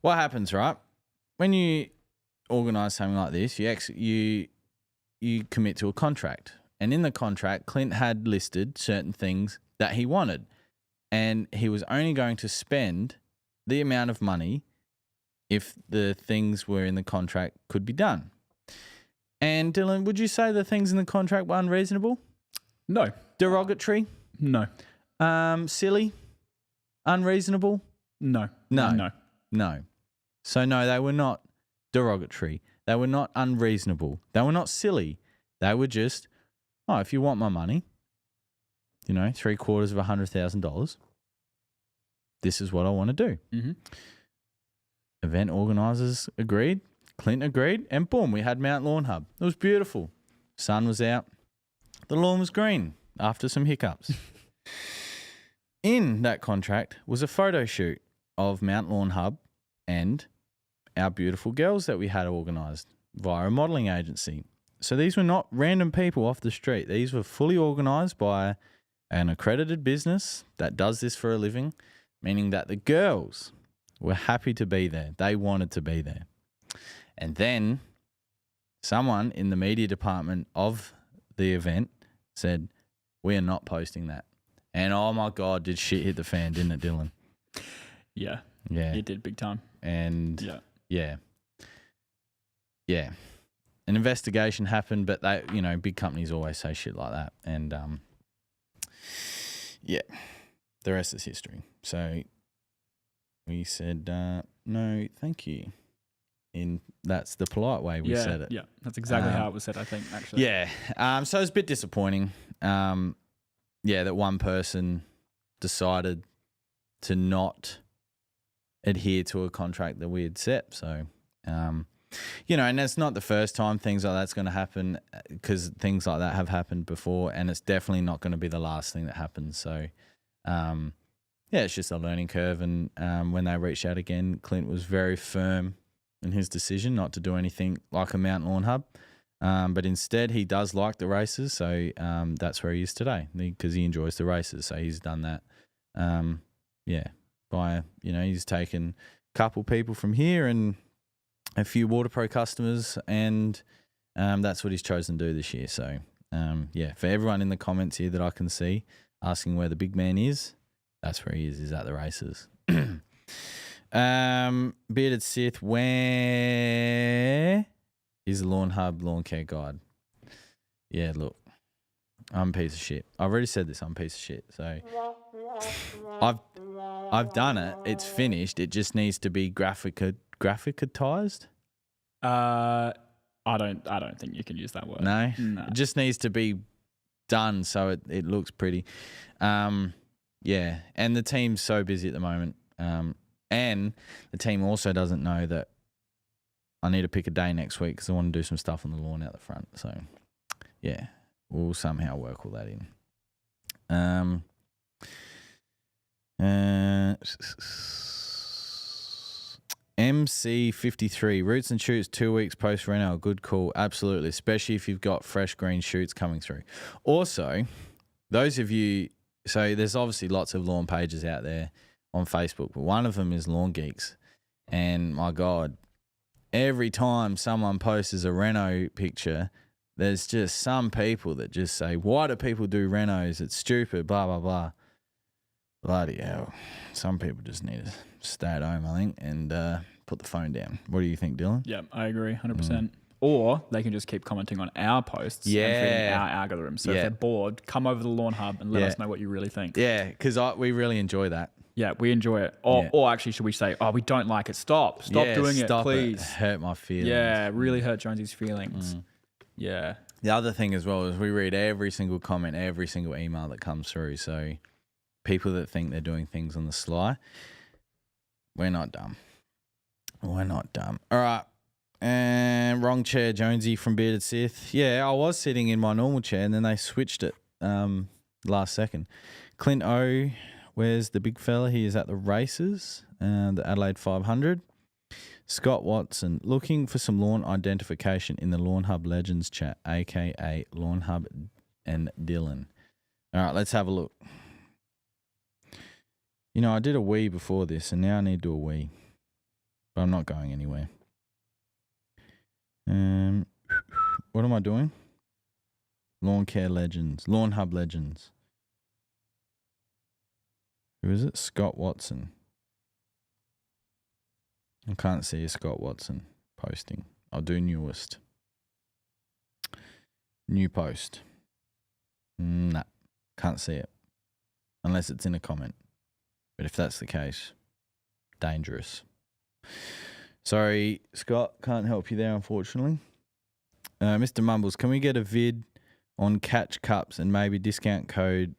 What happens, right, when you organise something like this, you commit to a contract. And in the contract, Clint had listed certain things that he wanted. And he was only going to spend the amount of money if the things were in the contract could be done. And Dylan, would you say the things in the contract were unreasonable? No. Derogatory? No. Silly? Unreasonable? No. So no, they were not derogatory. They were not unreasonable. They were not silly. They were just, if you want my money, $750,000, this is what I want to do. Mm-hmm. Event organisers agreed. Clint agreed. And boom, we had Mount Lawnhub. It was beautiful. Sun was out. The lawn was green after some hiccups. In that contract was a photo shoot of Mount Lawnhub and our beautiful girls that we had organised via a modelling agency. So these were not random people off the street. These were fully organised by an accredited business that does this for a living, meaning that the girls were happy to be there. They wanted to be there. And then someone in the media department of the event said, we are not posting that. And oh my God, did shit hit the fan, didn't it, Dylan? Yeah. Yeah. It did big time. And yeah. An investigation happened, but they, big companies always say shit like that. And the rest is history. So we said, no, thank you. That's the polite way we said it. Yeah, that's exactly how it was said, I think, actually. Yeah. So it's a bit disappointing. That one person decided to not adhere to a contract that we had set. So, and that's not the first time things like that's going to happen, because things like that have happened before, and it's definitely not going to be the last thing that happens. So, it's just a learning curve. And when they reached out again, Clint was very firm in his decision not to do anything like a Mount Lawnhub. But instead, he does like the races, so that's where he is today, because he enjoys the races. So he's done that, he's taken a couple people from here and a few WaterPro customers, and that's what he's chosen to do this year. So, for everyone in the comments here that I can see asking where the big man is, that's where he is at the races. Bearded Sith, where is the Lawnhub lawn care guide? Yeah, look, I'm a piece of shit. I've already said this. I'm a piece of shit. So I've done it. It's finished. It just needs to be graphicatized. I don't think you can use that word. No. It just needs to be done so it looks pretty. And the team's so busy at the moment. And the team also doesn't know that I need to pick a day next week because I want to do some stuff on the lawn out the front. So, we'll somehow work all that in. MC53, roots and shoots 2 weeks post reno, a good call. Absolutely, especially if you've got fresh green shoots coming through. Also, those of you, so there's obviously lots of lawn pages out there on Facebook, but one of them is Lawn Geeks. And my God, every time someone posts a reno picture, there's just some people that just say, why do people do renos? It's stupid, blah, blah, blah. Bloody hell. Some people just need to stay at home, I think, and put the phone down. What do you think, Dylan? Yeah, I agree, 100%. Or they can just keep commenting on our posts and feeding our algorithm. So if they're bored, come over to the Lawnhub and let us know what you really think. Yeah, because we really enjoy that. Yeah, we enjoy it. Or actually, should we say, we don't like it. Stop doing it, please. It hurt my feelings. Yeah, it really hurt Jonsey's feelings. Yeah. The other thing as well is we read every single comment, every single email that comes through. So people that think they're doing things on the sly, we're not dumb. We're not dumb. All right. And wrong chair, Jonsey from Bearded Sith. Yeah, I was sitting in my normal chair and then they switched it last second. Clint O, where's the big fella? He is at the races, the Adelaide 500. Scott Watson, looking for some lawn identification in the Lawnhub Legends chat, a.k.a. Lawnhub and Dylan. All right, let's have a look. You know, I did a wee before this, and now I need to do a wee. But I'm not going anywhere. What am I doing? Lawn Care Legends. Lawnhub Legends. Who is it? Scott Watson. I can't see a Scott Watson posting. I'll do newest. New post. Nah, can't see it. Unless it's in a comment. But if that's the case, dangerous. Sorry, Scott, can't help you there, unfortunately. Mr. Mumbles, can we get a vid on catch cups and maybe discount code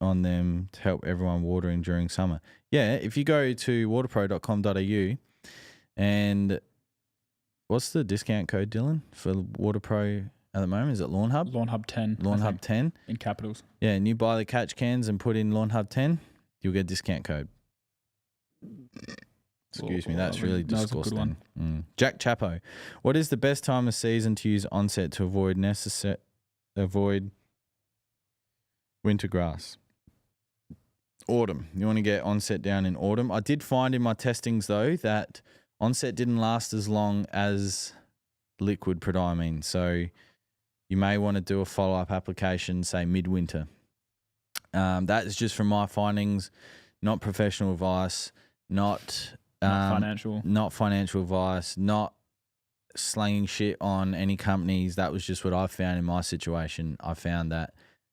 on them to help everyone watering during summer? Yeah, if you go to waterpro.com.au and what's the discount code, Dylan, for WaterPro at the moment? Is it Lawnhub? Lawnhub 10. Lawnhub 10. In capitals. Yeah, and you buy the catch cans and put in Lawnhub 10, you'll get a discount code. Excuse me, that's really disgusting. That's a good one. Jack Chapo, what is the best time of season to use onset to avoid winter grass? Autumn. You want to get onset down in autumn. I did find in my testings though that onset didn't last as long as liquid prodiamine, so you may want to do a follow-up application, say midwinter. That is just from my findings, not professional advice, not financial advice, not slanging shit on any companies. That was just what I found in my situation. I found that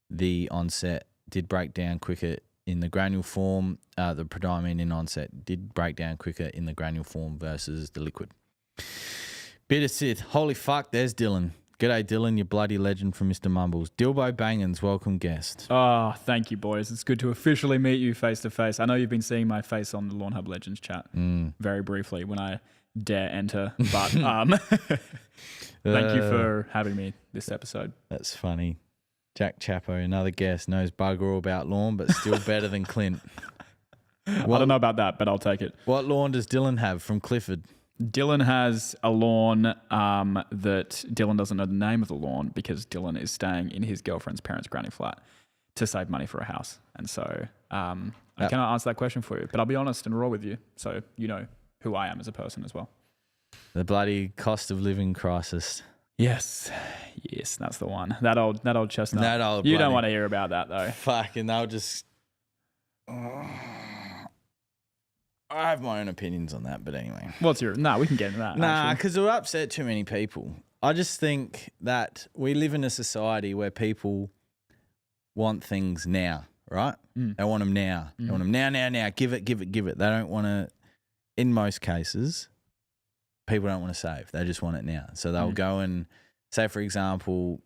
the onset did break down quicker in the granule form. The prodiamine in onset did break down quicker in the granule form versus the liquid. Bit of Sith. Holy fuck, there's Dylan. G'day, Dylan, you bloody legend from Mr. Mumbles. Dilbo Bangans, welcome guest. Oh, thank you, boys. It's good to officially meet you face to face. I know you've been seeing my face on the Lawnhub Legends chat very briefly when I dare enter, but thank you for having me this episode. That's funny. Jack Chapo, another guest, knows bugger all about lawn, but still better than Clint. I don't know about that, but I'll take it. What lawn does Dylan have from Clifford? Dylan has a lawn that Dylan doesn't know the name of the lawn because Dylan is staying in his girlfriend's parents' granny flat to save money for a house. And so I cannot answer that question for you, but I'll be honest and raw with you so you know who I am as a person as well. The bloody cost of living crisis. Yes, that's the one. That old chestnut. You don't want to hear about that though. Fucking, they'll just... I have my own opinions on that, but anyway. What's your... No, we can get into that. Nah, because it'll upset too many people. I just think that we live in a society where people want things now, right? They want them now. They want them now. Give it. They don't want to... In most cases, people don't want to save. They just want it now. So they'll go and... Say, for example...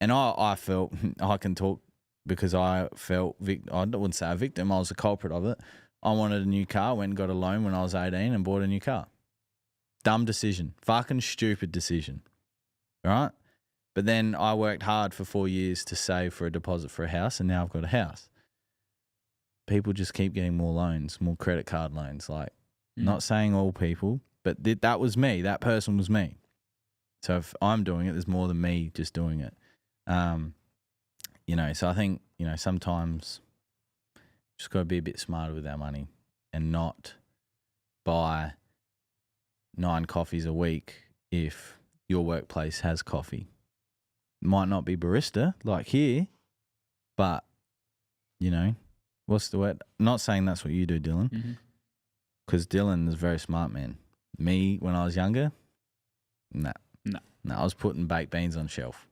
And I felt... I can talk because I felt... I wouldn't say a victim. I was a culprit of it. I wanted a new car, went and got a loan when I was 18 and bought a new car. Dumb decision. Fucking stupid decision. Right? But then I worked hard for 4 years to save for a deposit for a house, and now I've got a house. People just keep getting more loans, more credit card loans. Like, not saying all people, but that was me. That person was me. So if I'm doing it, there's more than me just doing it. So I think, sometimes... Just got to be a bit smarter with our money and not buy 9 coffees a week if your workplace has coffee. Might not be barista like here, but, what's the word? Not saying that's what you do, Dylan, because Dylan is a very smart man. Me, when I was younger, nah. No. No, I was putting baked beans on shelf.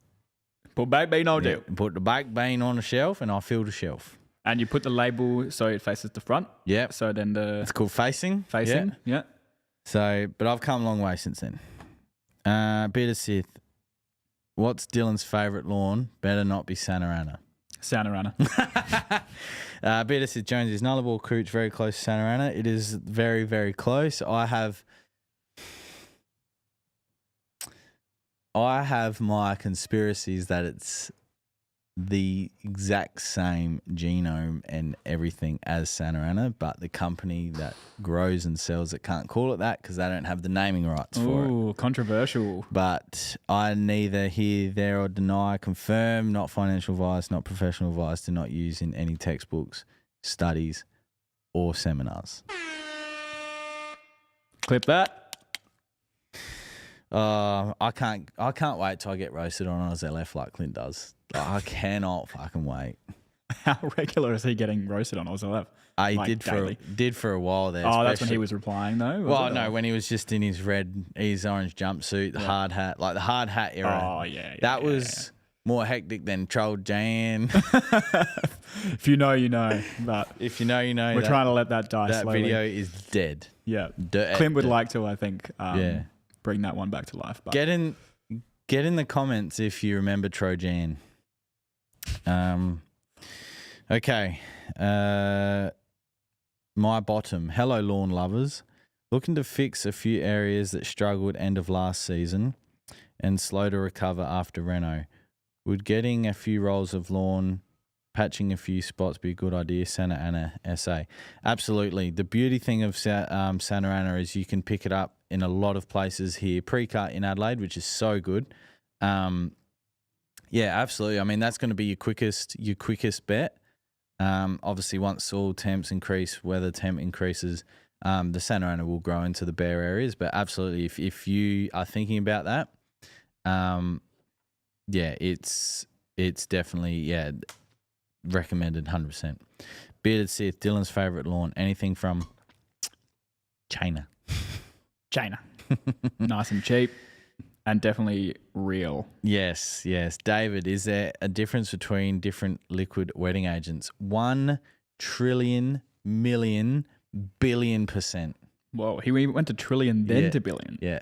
Put baked bean on deal. Put the baked bean on the shelf and I filled the shelf. And you put the label so it faces the front. Yep. So then It's called facing. Yeah. So, but I've come a long way since then. Peter Sith, what's Dylan's favourite lawn? Better not be Santa Ana. Santa Ana. Peter Sith Jones is Nullarbor Cooch, very close to Santa Ana. It is very, very close. I have my conspiracies that it's the exact same genome and everything as Santa Ana, but the company that grows and sells it can't call it that because they don't have the naming rights for it. Ooh, controversial. But I neither hear, there, or deny, confirm, not financial advice, not professional advice, to not use in any textbooks, studies, or seminars. Clip that. I can't wait till I get roasted on OzLF like Clint does. I cannot fucking wait. How regular is he getting roasted on OzLF? He Like did for a while there. Oh, that's when he was replying though? Well, no, when he was just in his orange jumpsuit, the hard hat, like the hard hat era. Oh, yeah. That was more hectic than Troll Jan. If you know, you know. But If you know, you know. we're trying to let that die that slowly. video is dead. Yeah. Dead. Clint would like to, I think, Yeah. bring that one back to life. But Get in the comments if you remember Trojan. Okay. My bottom. Hello, lawn lovers. Looking to fix a few areas that struggled end of last season and slow to recover after reno. Would getting a few rolls of lawn, patching a few spots be a good idea? Santa Ana, SA. Absolutely. The beauty thing of Santa Ana is you can pick it up in a lot of places here. Pre-cut in Adelaide, which is so good. Yeah, absolutely. I mean, that's going to be your quickest bet. Obviously, once soil temps increase, weather temp increases, the Santa Ana will grow into the bare areas. But absolutely, if you are thinking about that, yeah, it's definitely recommended 100%. Bearded Sith, Dylan's favourite lawn, anything from China. nice and cheap and definitely real. Yes. David, is there a difference between different liquid wetting agents? 1 trillion million billion %. Whoa, he went to trillion then to billion. Yeah.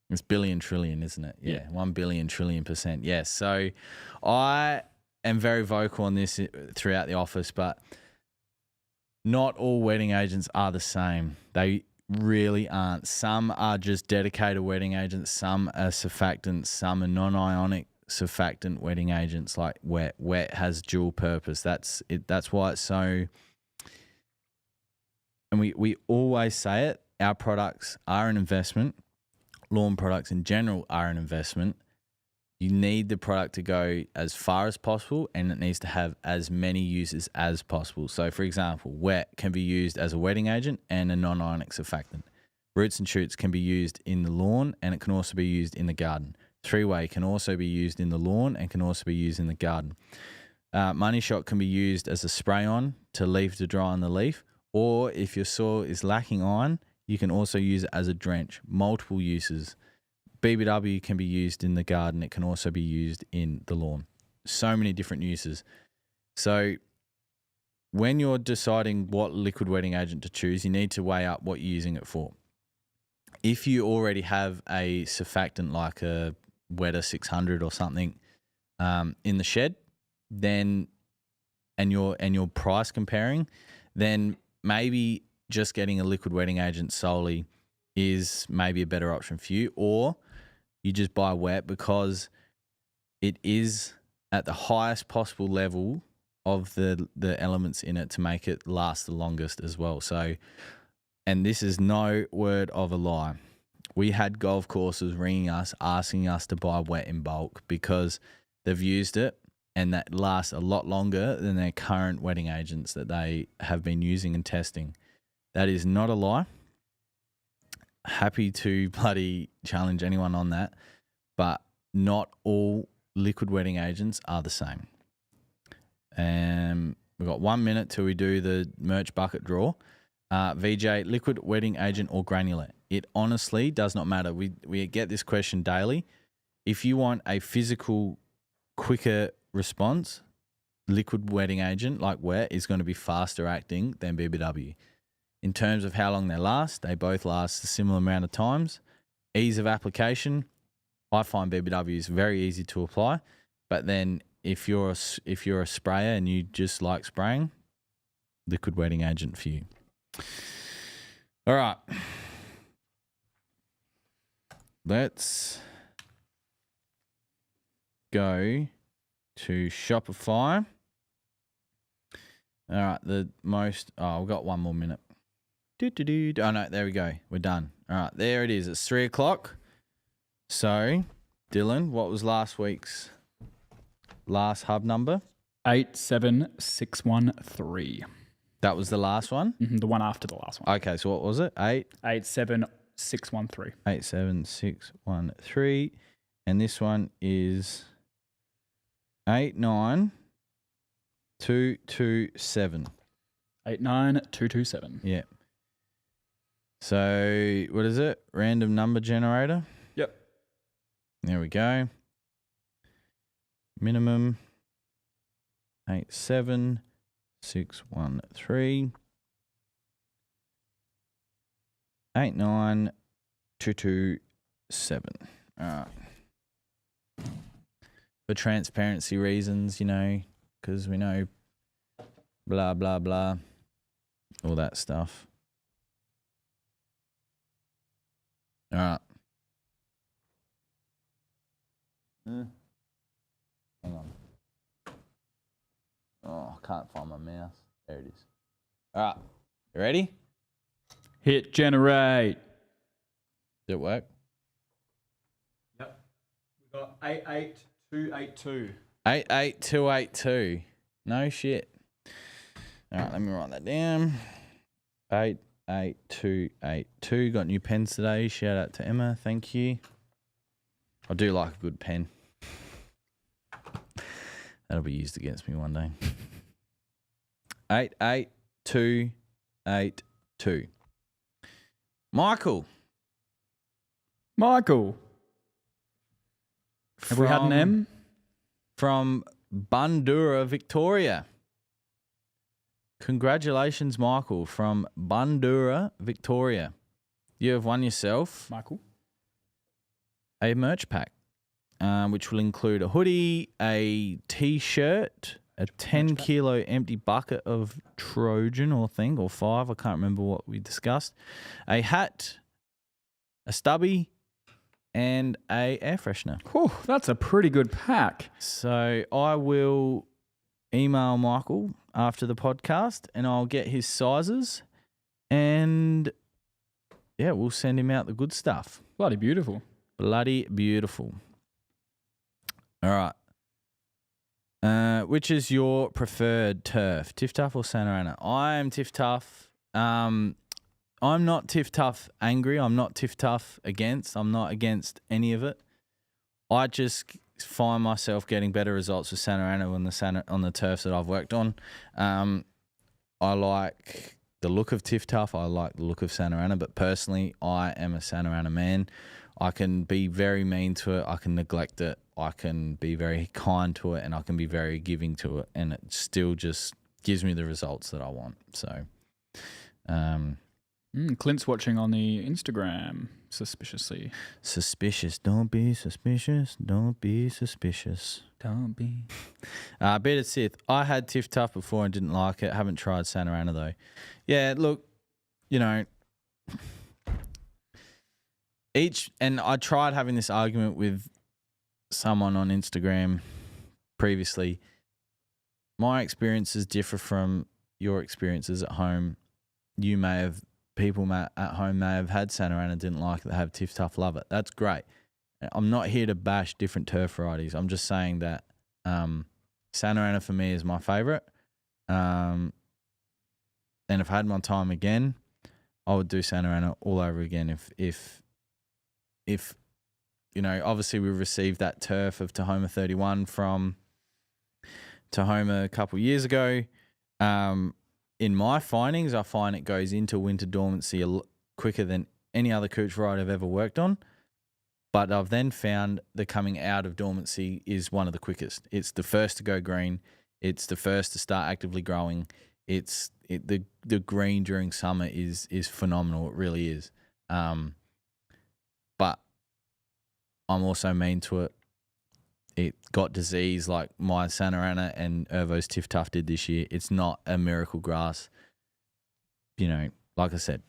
It's billion trillion, isn't it? Yeah. 1 billion trillion %. Yes. So I am very vocal on this throughout the office, but not all wetting agents are the same. They really aren't. Some are just dedicated wetting agents. Some are surfactants. Some are non-ionic surfactant wetting agents like wet. Wet has dual purpose. That's it. That's why it's so. And we always say it. Our products are an investment. Lawn products in general are an investment. You need the product to go as far as possible, and it needs to have as many uses as possible. So, for example, wet can be used as a wetting agent and a non-ionic surfactant. Roots and shoots can be used in the lawn, and it can also be used in the garden. Three-way can also be used in the lawn and can also be used in the garden. Money shot can be used as a spray-on to leave to dry on the leaf, or if your soil is lacking iron, you can also use it as a drench. Multiple uses. BBW can be used in the garden. It can also be used in the lawn. So many different uses. So when you're deciding what liquid wetting agent to choose, you need to weigh up what you're using it for. If you already have a surfactant like a Wetter 600 or something in the shed, then and you're price comparing, then maybe just getting a liquid wetting agent solely is maybe a better option for you, or you just buy wet because it is at the highest possible level of the elements in it to make it last the longest as well. So, and this is no word of a lie. We had golf courses ringing us, asking us to buy wet in bulk because they've used it and that lasts a lot longer than their current wetting agents that they have been using and testing. That is not a lie. Happy to bloody challenge anyone on that, but not all liquid wetting agents are the same. We've got 1 minute till we do the merch bucket draw. VJ, liquid wetting agent or granular? It honestly does not matter. We get this question daily. if you want a physical, quicker response, liquid wetting agent like wet is going to be faster acting than BBW. In terms of how long they last, they both last a similar amount of times. Ease of application, I find BBW is very easy to apply. But then if you're a sprayer and you just like spraying, liquid wetting agent for you. All right. Let's go to Shopify. All right, we've got 1 more minute. Oh, no, there we go. We're done. All right, there it is. It's 3 o'clock. So, Dylan, what was last week's last hub number? 87613. That was the last one? Mm-hmm, the one after the last one. Okay, so what was it? 87613. 87613. And this one is 89227. 89227. Yeah. So, what is it? Random number generator? Yep. There we go. Minimum 87613. 89227. All right. For transparency reasons, because we know blah, blah, blah, all that stuff. All right. Hang on. Oh, I can't find my mouse. There it is. All right. You ready? Hit generate. Did it work? Yep. We got 88282. 88282. No shit. All right, let me write that down. 88282. Got new pens today. Shout out to Emma. Thank you. I do like a good pen. That'll be used against me one day. 88282. Michael. Have we had an M? From Bundoora, Victoria. Congratulations, Michael, from Bundoora, Victoria. You have won yourself a merch pack, which will include a hoodie, a T-shirt, a 10-kilo empty bucket of Trojan or 5. I can't remember what we discussed. A hat, a stubby, and a air freshener. Whew, that's a pretty good pack. So I will email Michael after the podcast and I'll get his sizes and yeah, we'll send him out the good stuff. Bloody beautiful. Bloody beautiful. All right. Which is your preferred turf, Tiff Tuff or Santa Ana? I am Tiff Tuff. I'm not Tiff Tuff angry. I'm not Tiff Tuff against. I'm not against any of it. I just find myself getting better results with Santa Ana on the turfs that I've worked on. I like the look of Tiff Tuff. I like the look of Santa Ana, but personally, I am a Santa Ana man. I can be very mean to it. I can neglect it. I can be very kind to it, and I can be very giving to it, and it still just gives me the results that I want. So, Clint's watching on the Instagram suspiciously. Suspicious. Don't be suspicious. Don't be suspicious. Don't be. Bearded Sith. I had Tiff Tuff before and didn't like it. Haven't tried Santa Ana though. Yeah, look, and I tried having this argument with someone on Instagram previously. My experiences differ from your experiences at home. People at home may have had Santa Ana, didn't like it, they have Tiff Tuff, love it. That's great. I'm not here to bash different turf varieties. I'm just saying that Santa Ana for me is my favourite. And if I had my time again, I would do Santa Ana all over again. If obviously we received that turf of Tahoma 31 from Tahoma a couple of years ago. In my findings, I find it goes into winter dormancy quicker than any other cooch variety I've ever worked on. But I've then found the coming out of dormancy is one of the quickest. It's the first to go green. It's the first to start actively growing. The green during summer is phenomenal. It really is. But I'm also mean to it. It got disease like my Santa Ana and Ervo's Tiff Tuff did this year. It's not a miracle grass. You know, like I said,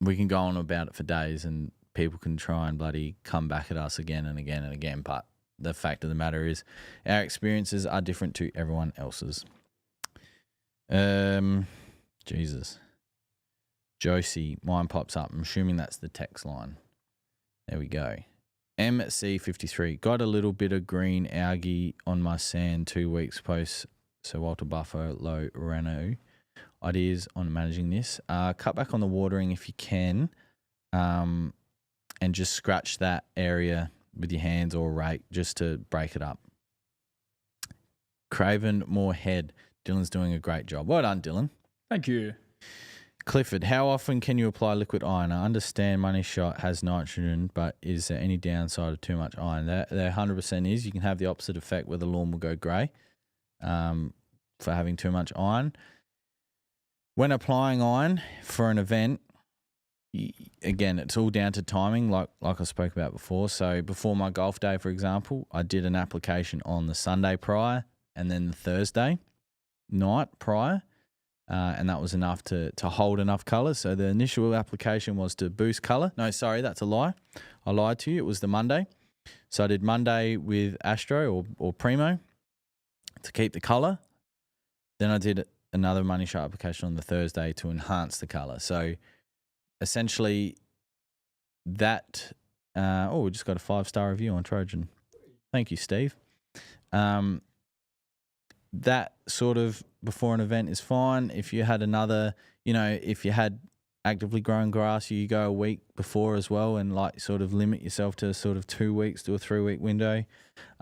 we can go on about it for days and people can try and bloody come back at us again and again and again. But the fact of the matter is our experiences are different to everyone else's. Jesus. Jonsey, mine pops up. I'm assuming that's the text line. There we go. MC53, got a little bit of green algae on my sand 2 weeks post Sir Walter Buffo low Reno. Ideas on managing this. Cut back on the watering if you can, and just scratch that area with your hands or rake just to break it up. Craven Moorhead, Dylan's doing a great job. Well done, Dylan. Thank you. Clifford, how often can you apply liquid iron? I understand Money Shot has nitrogen, but is there any downside of too much iron? There 100% is. You can have the opposite effect where the lawn will go grey for having too much iron. When applying iron for an event, again, it's all down to timing, like I spoke about before. So before my golf day, for example, I did an application on the Sunday prior and then the Thursday night prior. And that was enough to hold enough colour. So the initial application was to boost colour. No, sorry, that's a lie. I lied to you. It was the Monday. So I did Monday with Astro or Primo to keep the colour. Then I did another Money Shot application on the Thursday to enhance the colour. So essentially that we just got a 5-star review on Trojan. Thank you, Steve. That sort of before an event is fine. If you had another, if you had actively growing grass, you go a week before as well and like sort of limit yourself to sort of 2 weeks to a 3-week window.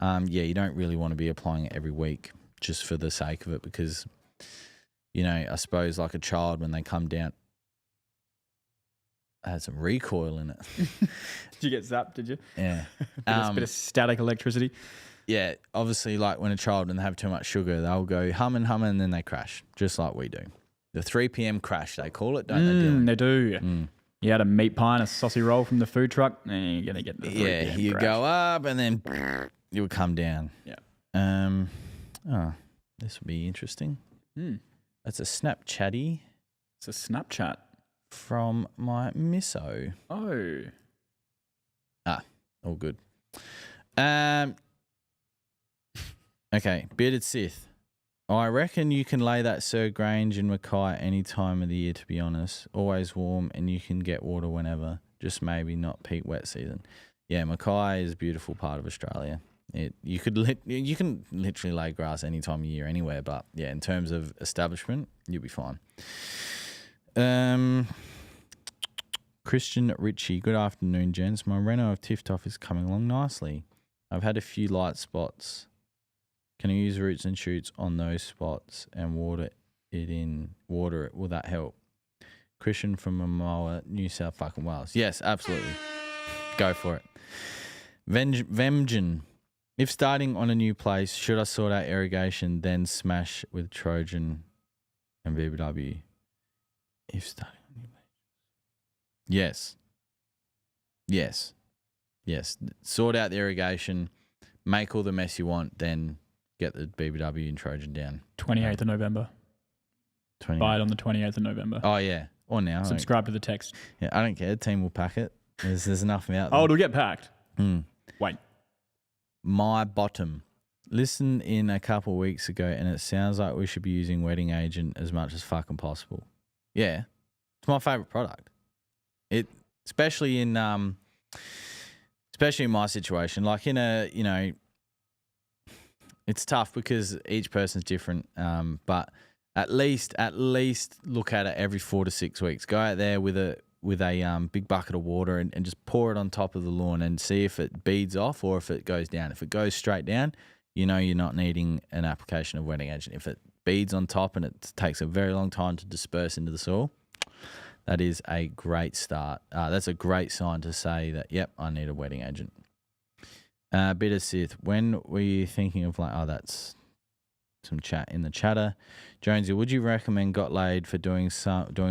You don't really want to be applying it every week just for the sake of it because, I suppose like a child when they come down, I had some recoil in it. Did you get zapped, did you? Yeah. A bit of static electricity. Yeah, obviously, like when a child and they have too much sugar, they'll go humming, and then they crash, just like we do. The 3 p.m. crash, they call it, don't they, Dylan? They do. You had a meat pie and a saucy roll from the food truck, and you're going to get the 3 p.m. you crash. go up and then you would come down. Yeah. This would be interesting. That's a Snapchatty. It's a Snapchat. From my misso. Oh. All good. Okay, Bearded Sith. I reckon you can lay that Sir Grange in Mackay any time of the year, to be honest. Always warm and you can get water whenever. Just maybe not peak wet season. Yeah, Mackay is a beautiful part of Australia. You can literally lay grass any time of year anywhere, but yeah, in terms of establishment, you'll be fine. Christian Ritchie, good afternoon, gents. My Renault of Tiff Toff is coming along nicely. I've had a few light spots. Can I use roots and shoots on those spots and water it? Will that help? Christian from Momoa, New South fucking Wales. Yes, absolutely. Go for it. Vemgen. If starting on a new place, should I sort out irrigation, then smash with Trojan and BBW? If starting on a new place. Yes. Sort out the irrigation, make all the mess you want, then get the BBW and Trojan down. 28th of November. 28th. Buy it on the 28th of November. Oh, yeah. Or now. Subscribe to the text. Yeah, I don't care. The team will pack it. There's enough out there. Oh, it'll get packed. Wait. My bottom. Listen in a couple of weeks ago, and it sounds like we should be using wetting agent as much as fucking possible. Yeah. It's my favourite product. Especially in my situation. Like in a, it's tough because each person's different. But at least look at it every 4 to 6 weeks. Go out there with a big bucket of water and just pour it on top of the lawn and see if it beads off or if it goes down. If it goes straight down, you're not needing an application of wetting agent. If it beads on top and it takes a very long time to disperse into the soil, that is a great start. That's a great sign to say that, yep, I need a wetting agent. Bit of Sith. When were you thinking of that's some chat in the chatter. Jonsey, would you recommend Got Laid for doing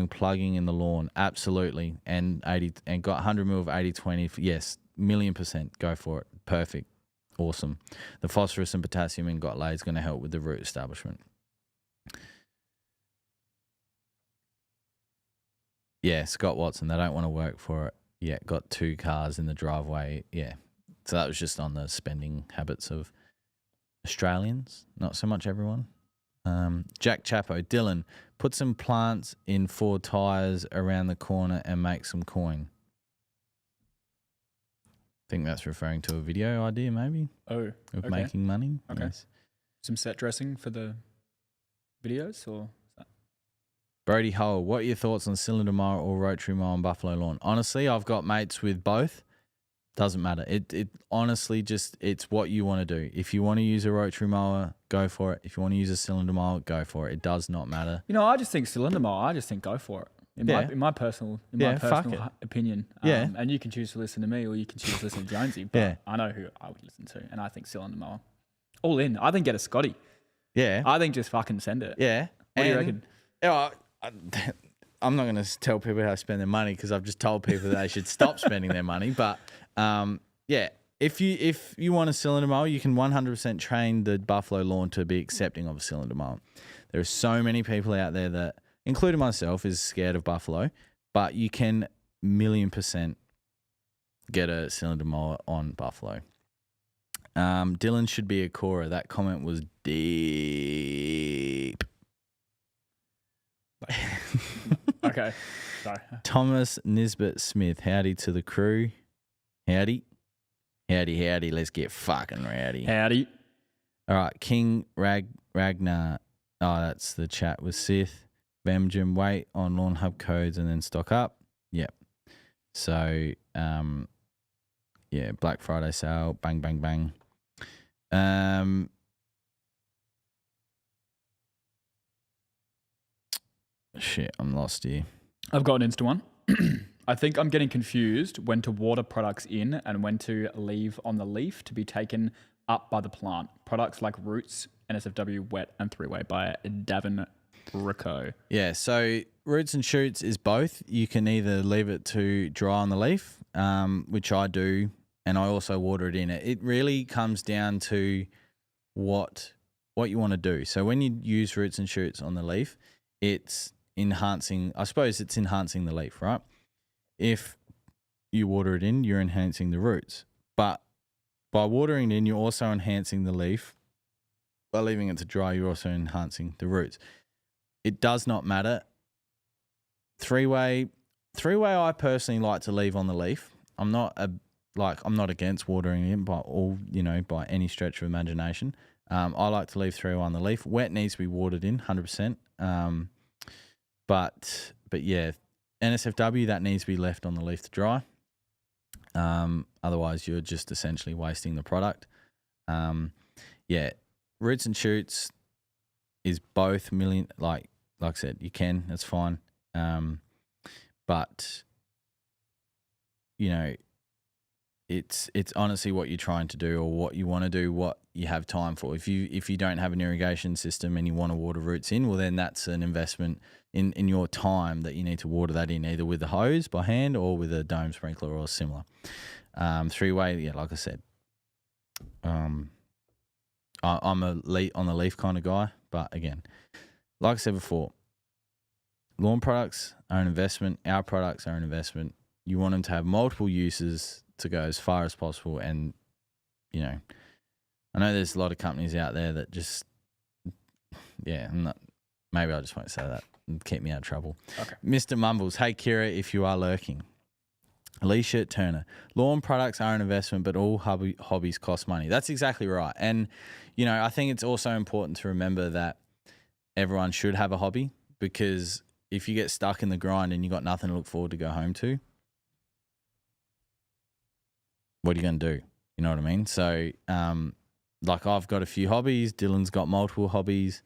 plugging in the lawn? Absolutely. And got 100 mil of 80-20. Yes, 1,000,000%. Go for it. Perfect. Awesome. The phosphorus and potassium in Got Laid is going to help with the root establishment. Yeah, Scott Watson, they don't want to work for it. Yeah, got 2 cars in the driveway. Yeah. So that was just on the spending habits of Australians, not so much everyone. Jack Chapo, Dylan, put some plants in 4 tyres around the corner and make some coin. I think that's referring to a video idea, maybe. Oh, of making money. Okay. Yes. Some set dressing for the videos, or Brody Hull, what are your thoughts on cylinder mower or rotary mower on Buffalo Lawn? Honestly, I've got mates with both. Doesn't matter. It honestly it's what you want to do. If you want to use a rotary mower, go for it. If you want to use a cylinder mower, go for it. It does not matter. I just think cylinder mower. I just think go for it. In my personal opinion. And you can choose to listen to me, or you can choose to listen to Jonesy. But I know who I would listen to, and I think cylinder mower. All in. I think get a Scotty. Yeah. I think just fucking send it. Yeah. What do you reckon? I'm not going to tell people how to spend their money because I've just told people that they should stop spending their money. But if you want a cylinder mower, you can 100% train the Buffalo Lawn to be accepting of a cylinder mower. There are so many people out there that, including myself, is scared of Buffalo, but you can 1,000,000% get a cylinder mower on Buffalo. Dylan should be a Cora. That comment was deep. Okay. Sorry. Thomas Nisbet Smith. Howdy to the crew. Howdy. Howdy, howdy. Let's get fucking rowdy. Howdy. All right. King Ragnar. Oh, that's the chat with Sith. Bemjim, wait on Lawnhub codes and then stock up. Yep. So, Black Friday sale. Bang, bang, bang. Shit, I'm lost here. I've got an Insta one. I think I'm getting confused when to water products in and when to leave on the leaf to be taken up by the plant. Products like Roots, NSFW, Wet and 3-Way by Davin Rico. Yeah, so Roots and Shoots is both. You can either leave it to dry on the leaf, which I do, and I also water it in. It really comes down to what you want to do. So when you use Roots and Shoots on the leaf, it's enhancing the leaf, right? If you water it in, you're enhancing the roots. But by watering it in, you're also enhancing the leaf. By leaving it to dry, you're also enhancing the roots. It does not matter. 3-Way, I personally like to leave on the leaf. I'm not against watering it in by any stretch of imagination. I like to leave 3-Way on the leaf. Wet needs to be watered in 100%. But yeah, NSFW, that needs to be left on the leaf to dry. Otherwise, you're just essentially wasting the product. Roots and Shoots is both like I said, you can, that's fine. But it's honestly what you're trying to do or what you want to do, what you have time for. If you don't have an irrigation system and you want to water roots in, well, then that's an investment in your time that you need to water that in, either with the hose by hand or with a dome sprinkler or similar. 3-Way, like I said, I'm a on the leaf kind of guy, but again, like I said before, lawn products are an investment. Our products are an investment. You want them to have multiple uses to go as far as possible. And, I know there's a lot of companies out there that just, maybe I just won't say that and keep me out of trouble. Okay. Mr. Mumbles, hey, Kira, if you are lurking. Alicia Turner, lawn products are an investment, but all hobbies cost money. That's exactly right. And, I think it's also important to remember that everyone should have a hobby, because if you get stuck in the grind and you got nothing to look forward to go home to, what are you going to do? You know what I mean? So, I've got a few hobbies. Dylan's got multiple hobbies,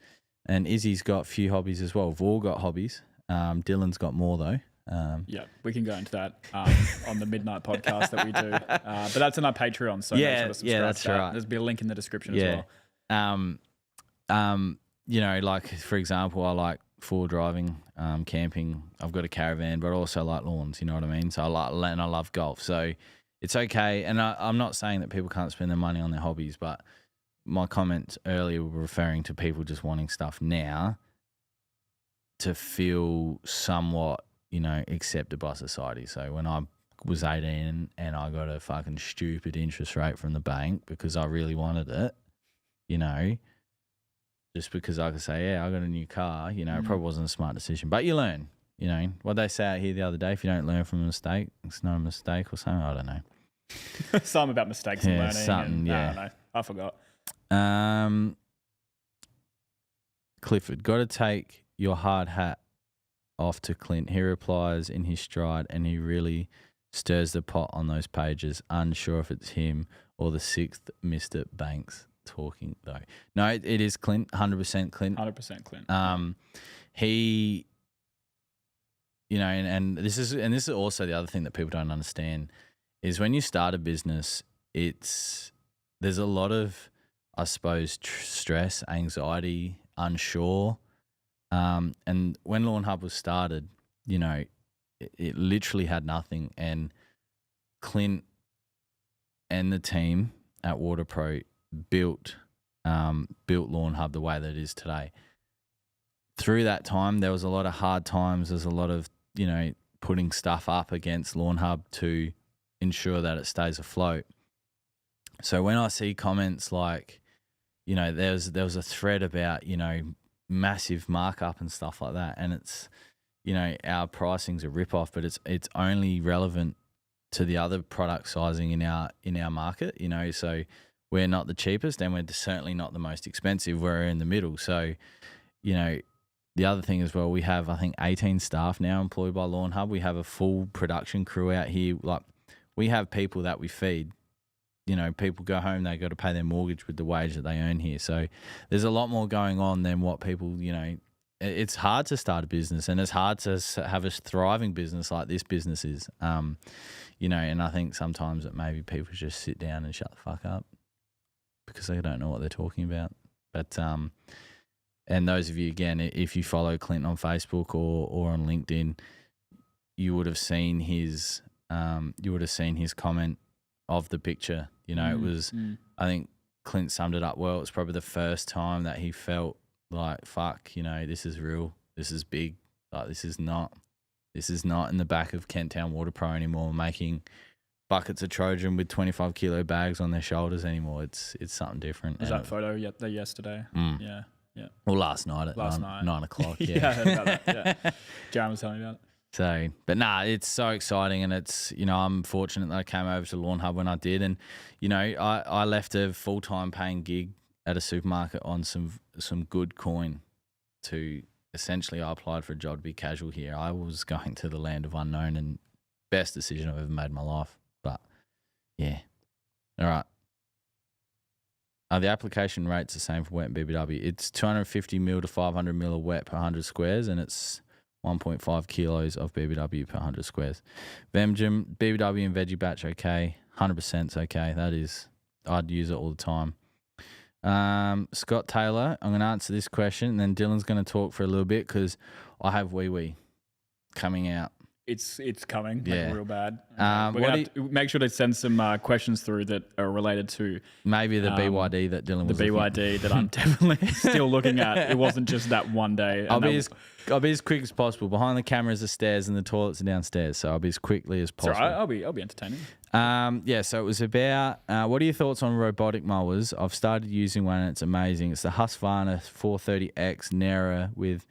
and Izzy's got a few hobbies as well. We've all got hobbies. Dylan's got more though. Yeah, we can go into that on the midnight podcast that we do. But that's on our Patreon, so make sure to subscribe that's to that. right. There'll be a link in the description as well. You know, like for example, I like forward driving, camping. I've got a caravan, but I also like lawns. You know what I mean? So I love golf. So it's okay. And I'm not saying that people can't spend their money on their hobbies, but my comments earlier were referring to people just wanting stuff now to feel somewhat, you know, accepted by society. So when I was 18 and I got a fucking stupid interest rate from the bank because I really wanted it, you know, just because I could say, yeah, I got a new car, you know, it probably wasn't a smart decision. But you learn, you know. What they say out here the other day, if you don't learn from a mistake, it's not a mistake or something. I don't know. Something about mistakes and learning. Something, I don't know. I forgot. Clifford, got to take your hard hat off to Clint. He replies in his stride and he really stirs the pot on those pages. Unsure if it's him or the sixth Mr. Banks talking though. No, it is Clint, 100% Clint. 100% Clint. He, you know, and this is also the other thing that people don't understand is when you start a business, there's a lot of, I suppose, stress, anxiety, unsure. And when Lawnhub was started, you know, it literally had nothing. And Clint and the team at WaterPro built Lawnhub the way that it is today. Through that time, there was a lot of hard times. There's a lot of, you know, putting stuff up against Lawnhub to ensure that it stays afloat. So when I see comments like, you know, there was a thread about, you know, massive markup and stuff like that, and it's, you know, our pricing's a rip-off, but it's only relevant to the other product sizing in our market, you know. So we're not the cheapest and we're certainly not the most expensive. We're in the middle. So, you know, the other thing as well, we have, I think, 18 staff now employed by Lawnhub. We have a full production crew out here. Like, we have people that we feed. You know, people go home, they got to pay their mortgage with the wage that they earn here. So there's a lot more going on than what people, you know, it's hard to start a business and it's hard to have a thriving business like this business is. You know, and I think sometimes that maybe people just sit down and shut the fuck up because they don't know what they're talking about. But, and those of you, again, if you follow Clint on Facebook or on LinkedIn, you would have seen his comment of the picture. You know, it was, I think Clint summed it up well. It's probably the first time that he felt like, fuck, you know, this is real. This is big. Like, this is not in the back of Kent Town WaterPro anymore, making buckets of Trojan with 25 kilo bags on their shoulders anymore. It's something different. Was that photo yesterday? Yeah. Yeah. Well, last night at 9 o'clock. Yeah. Yeah, I heard about that. Yeah. Jaron was telling me about it. So, but nah, it's so exciting, and it's, you know, I'm fortunate that I came over to Lawnhub when I did, and, you know, I left a full-time paying gig at a supermarket on some good coin to essentially, I applied for a job to be casual here. I was going to the land of unknown, and best decision I've ever made in my life. But yeah, all right. The application rate's the same for wet and BBW. It's 250 mil to 500 mil of wet per 100 squares, and it's 1.5 kilos of BBW per 100 squares. Vemgem, BBW and veggie batch, okay. 100% it's okay. That is, I'd use it all the time. Scott Taylor, I'm going to answer this question, and then Dylan's going to talk for a little bit because I have Wee Wee coming out. It's coming, Yeah. like real bad. We're gonna have to make sure to send some questions through that are related to maybe the BYD that Dylan was the BYD that I'm definitely still looking at. It wasn't just that one day. I'll be as quick as possible. Behind the cameras are stairs and the toilets are downstairs, so I'll be as quickly as possible. Sorry, I'll be entertaining. Yeah, so it was about what are your thoughts on robotic mowers? I've started using one and it's amazing. It's the Husqvarna 430X Nera with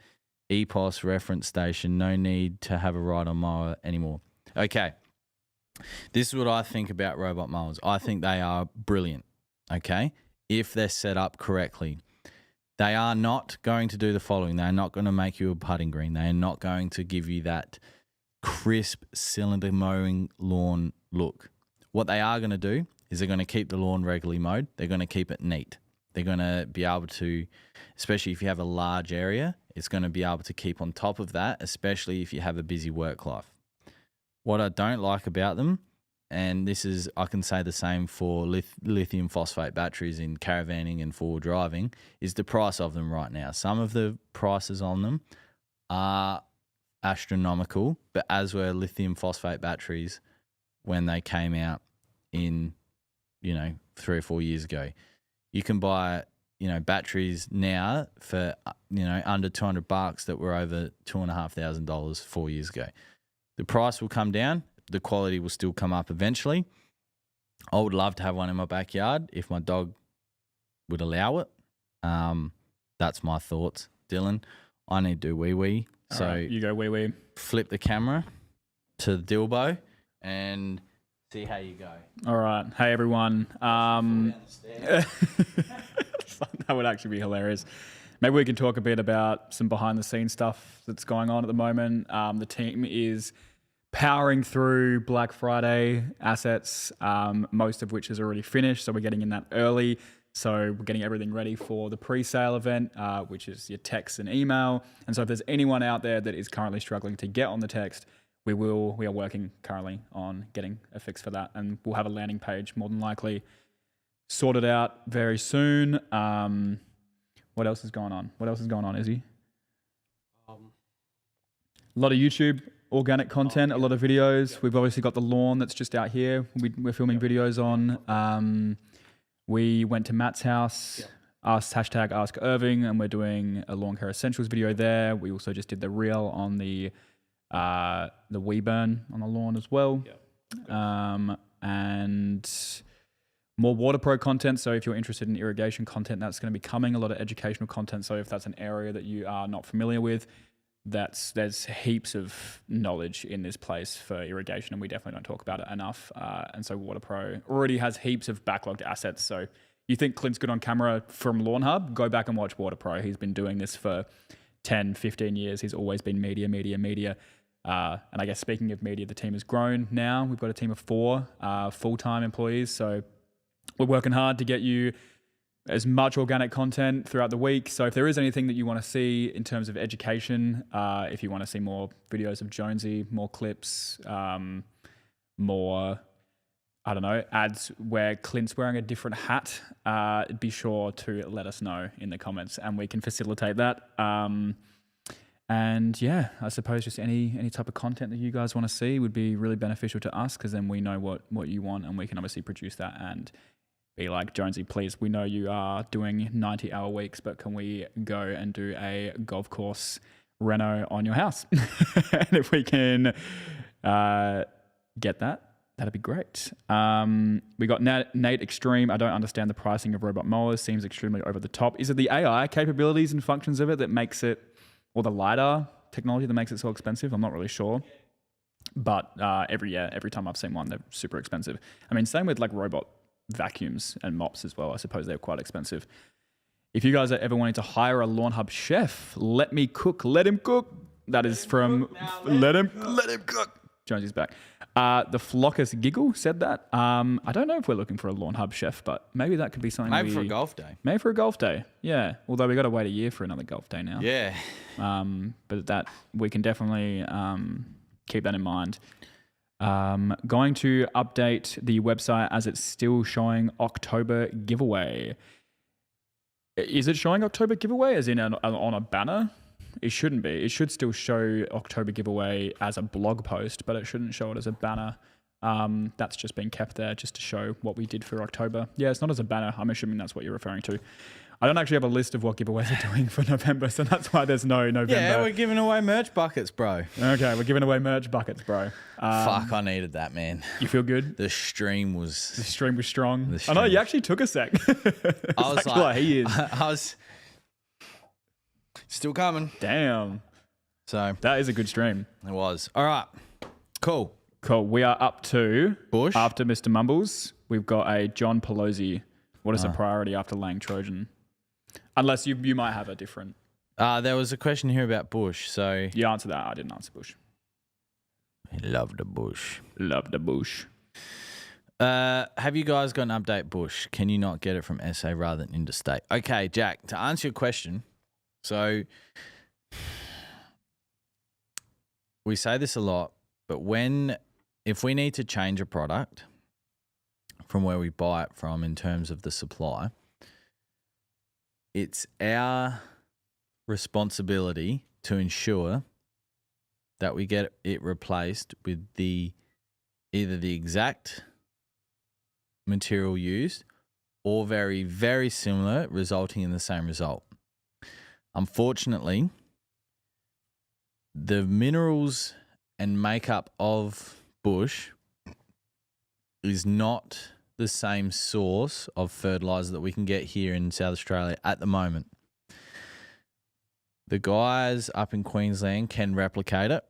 EPOS reference station. No need to have a ride-on mower anymore. Okay, this is what I think about robot mowers. I think they are brilliant, okay, if they're set up correctly. They are not going to do the following. They're not going to make you a putting green. They are not going to give you that crisp cylinder mowing lawn look. What they are going to do is they're going to keep the lawn regularly mowed. They're going to keep it neat. They're going to be able to, especially if you have a large area it's going to be able to keep on top of that, especially if you have a busy work life. What I don't like about them, and this is, I can say the same for lithium phosphate batteries in caravanning and forward driving, is the price of them right now. Some of the prices on them are astronomical, but as were lithium phosphate batteries when they came out in, 3 or 4 years ago. You can buy, batteries now for, under $200 that were over $2,500 4 years ago. The price will come down. The quality will still come up eventually. I would love to have one in my backyard if my dog would allow it. That's my thoughts. Dylan, I need to do wee-wee. So right, you go wee-wee. Flip the camera to the Dilbo and see how you go. All right. Hey, everyone. That would actually be hilarious. Maybe we can talk a bit about some behind-the-scenes stuff that's going on at the moment. The team is powering through Black Friday assets, most of which is already finished. So we're getting in that early. So we're getting everything ready for the pre-sale event, which is your text and email. And so if there's anyone out there that is currently struggling to get on the text, we are working currently on getting a fix for that. And we'll have a landing page more than likely sorted out very soon. What else is going on? Izzy? A lot of YouTube organic content, a lot of videos. We've obviously got the lawn that's just out here. We're filming videos on. We went to Matt's house, Ask Irving, and we're doing a lawn care essentials video there. We also just did the reel on the wee burn on the lawn as well. And more Water Pro content. So if you're interested in irrigation content, that's going to be coming. A lot of educational content. So if that's an area that you are not familiar with, there's heaps of knowledge in this place for irrigation, and we definitely don't talk about it enough. And so Water Pro already has heaps of backlogged assets. So you think Clint's good on camera from Lawnhub? Go back and watch Water Pro. He's been doing this for 10, 15 years. He's always been media. And I guess speaking of media, the team has grown now. We've got a team of 4 full-time employees. So we're working hard to get you as much organic content throughout the week. So if there is anything that you want to see in terms of education, if you want to see more videos of Jonsey, more clips, more, ads where Clint's wearing a different hat, be sure to let us know in the comments and we can facilitate that. And yeah, I suppose just any type of content that you guys want to see would be really beneficial to us, because then we know what you want and we can obviously produce that and be like, Jonsey, please, we know you are doing 90-hour weeks, but can we go and do a golf course reno on your house? And if we can get that, that'd be great. We got Nate Extreme. I don't understand the pricing of robot mowers. Seems extremely over the top. Is it the AI capabilities and functions of it that makes it, or the LiDAR technology that makes it so expensive? I'm not really sure. But every time I've seen one, they're super expensive. I mean, same with like robot vacuums and mops as well. I suppose they're quite expensive. If you guys are ever wanting to hire a Lawnhub chef, let me cook, let him cook. That is from let him cook. Jonsey's back. The Flockus Giggle said that. I don't know if we're looking for a Lawnhub chef, but maybe that could be something. Maybe for a golf day. Maybe for a golf day. Yeah. Although we got to wait a year for another golf day now. Yeah. But that we can definitely keep that in mind. Going to update the website as it's still showing October giveaway. Is it showing October giveaway as in on a banner? It shouldn't be. It should still show October giveaway as a blog post, but it shouldn't show it as a banner. That's just been kept there just to show what we did for October. Yeah, it's not as a banner. I'm assuming that's what you're referring to. I don't actually have a list of what giveaways we're doing for November, so that's why there's no November. Yeah, we're giving away merch buckets, bro. Okay, we're giving away merch buckets, bro. Fuck, I needed that, man. You feel good? The stream was strong. I know, you actually took a sec. I was like, he is. I was still coming. Damn. So that is a good stream. It was. All right. Cool. We are up to Bush. After Mr. Mumbles, we've got a John Pelosi. What is a priority after laying Trojan? Unless you might have a different. There was a question here about Bush. So you answered that. I didn't answer Bush. He loved the Bush. Loved the Bush. Have you guys got an update, Bush? Can you not get it from SA rather than interstate? Okay, Jack, to answer your question, so we say this a lot, but if we need to change a product from where we buy it from in terms of the supply, it's our responsibility to ensure that we get it replaced with either the exact material used or very, very similar, resulting in the same result. Unfortunately, the minerals and makeup of bush is not the same source of fertilizer that we can get here in South Australia at the moment. The guys up in Queensland can replicate it.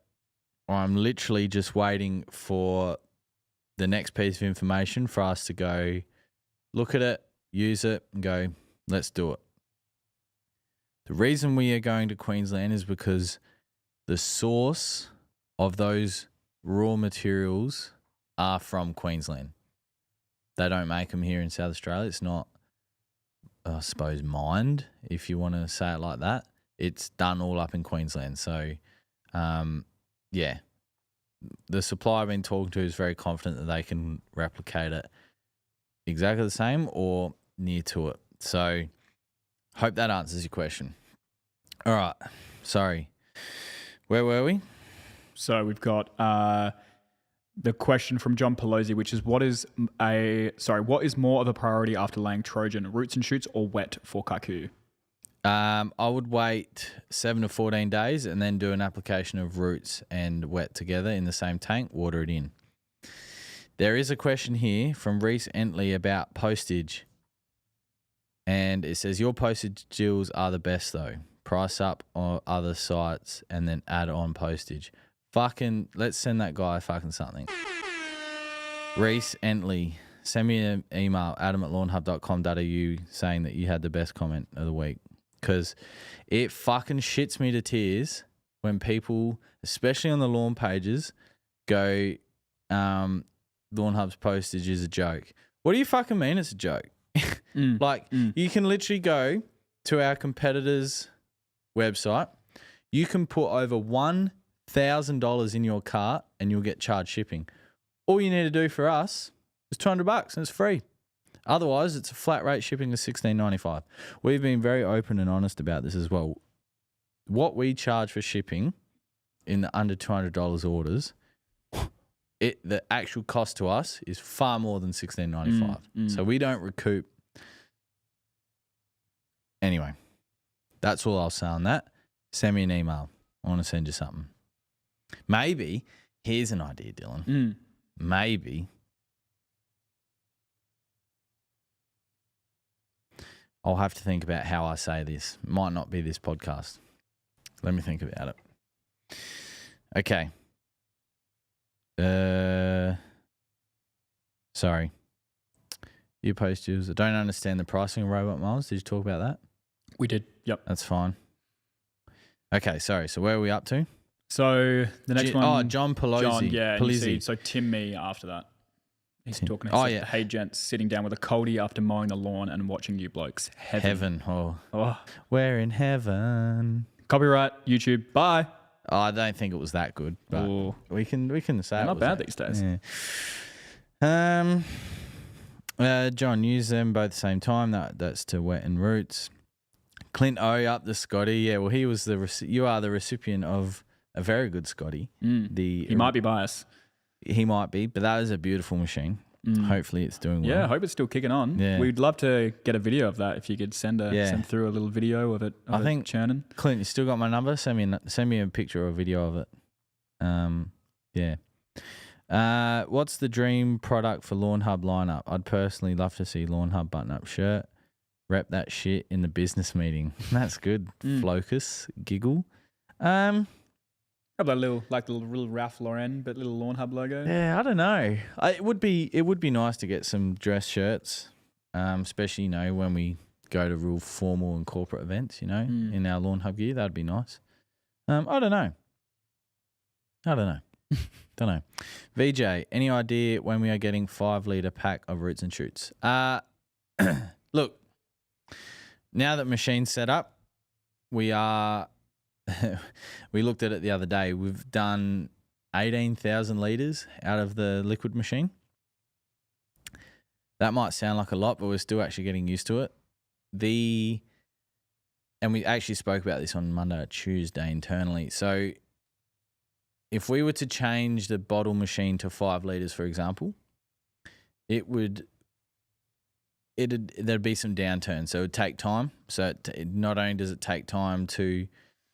I'm literally just waiting for the next piece of information for us to go look at it, use it, and go, let's do it. The reason we are going to Queensland is because the source of those raw materials are from Queensland. They don't make them here in South Australia. It's not, I suppose, mined, if you want to say it like that. It's done all up in Queensland. So, yeah, the supplier I've been talking to is very confident that they can replicate it exactly the same or near to it. So, hope that answers your question. All right. Sorry. Where were we? So we've got the question from John Pelosi, which is what is more of a priority after laying Trojan, roots and shoots or wet for Kaiku? I would wait 7 to 14 days and then do an application of roots and wet together in the same tank, water it in. There is a question here from Reese Entley about postage. And it says, your postage deals are the best though. Price up on other sites and then add on postage. Fucking, let's send that guy fucking something. Reese Entley, send me an email, adam@lawnhub.com.au, saying that you had the best comment of the week. Because it fucking shits me to tears when people, especially on the lawn pages, go, Lawnhub's postage is a joke. What do you fucking mean it's a joke? You can literally go to our competitors' website. You can put over $1,000 in your cart and you'll get charged shipping. All you need to do for us is $200 and it's free. Otherwise, it's a flat rate shipping of $16.95. We've been very open and honest about this as well. What we charge for shipping in the under $200 orders, the actual cost to us is far more than $16.95. So we don't recoup. Anyway, that's all I'll say on that. Send me an email. I want to send you something. Maybe, here's an idea, Dylan. Maybe I'll have to think about how I say this. Might not be this podcast. Let me think about it. Okay. Sorry. You post users. I don't understand the pricing of robot mowers. Did you talk about that? We did. Yep. That's fine. Okay, sorry. So where are we up to? So the next one. Oh, John Pelosi. John, yeah. Pelosi. You see, so Tim Me after that. He's talking. Yeah. Hey, gents, sitting down with a coldie after mowing the lawn and watching you blokes. Heaven. Oh. We're in heaven. Copyright, YouTube. Bye. Oh, I don't think it was that good, but we can say not bad these days. Yeah. John, use them both at the same time. That's to wet and roots. Clint O up the Scotty. Yeah, well, he was you are the recipient of a very good Scotty. He might be biased. He might be, but that is a beautiful machine. Hopefully it's doing well. Yeah, I hope it's still kicking on. Yeah. We'd love to get a video of that if you could send through a little video of it. I think churning. Clint, you still got my number? Send me a picture or a video of it. Yeah. What's the dream product for Lawnhub lineup? I'd personally love to see Lawnhub button-up shirt. Rep that shit in the business meeting. That's good. Flocus giggle. How about the little Ralph Lauren, but little Lawnhub logo? Yeah, I don't know. It would be nice to get some dress shirts, especially when we go to real formal and corporate events. In our Lawnhub gear, that'd be nice. I don't know. Don't know. VJ, any idea when we are getting 5 litre pack of roots and shoots? Look, now that machine's set up, we are we looked at it the other day. We've done 18,000 litres out of the liquid machine. That might sound like a lot, but we're still actually getting used to it. And we actually spoke about this on Monday or Tuesday internally. So if we were to change the bottle machine to 5 litres, for example, there'd be some downturn. So it would take time. So not only does it take time to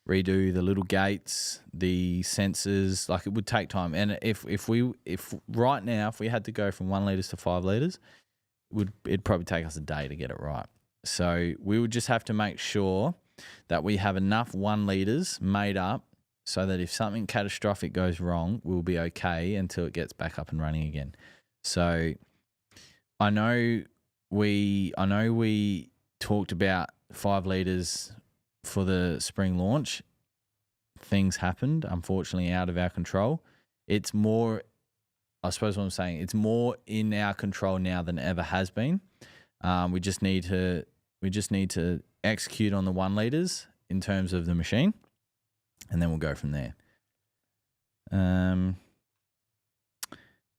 redo the little gates, the sensors, like it would take time. And if right now, if we had to go from 1 litres to 5 litres, it'd probably take us a day to get it right. So we would just have to make sure that we have enough 1 litres made up so that if something catastrophic goes wrong, we'll be okay until it gets back up and running again. So I know we talked about 5 litres for the spring launch. Things happened, unfortunately, out of our control. It's more, I suppose what I'm saying, it's more in our control now than it ever has been. We just need to execute on the 1 litres in terms of the machine, and then we'll go from there.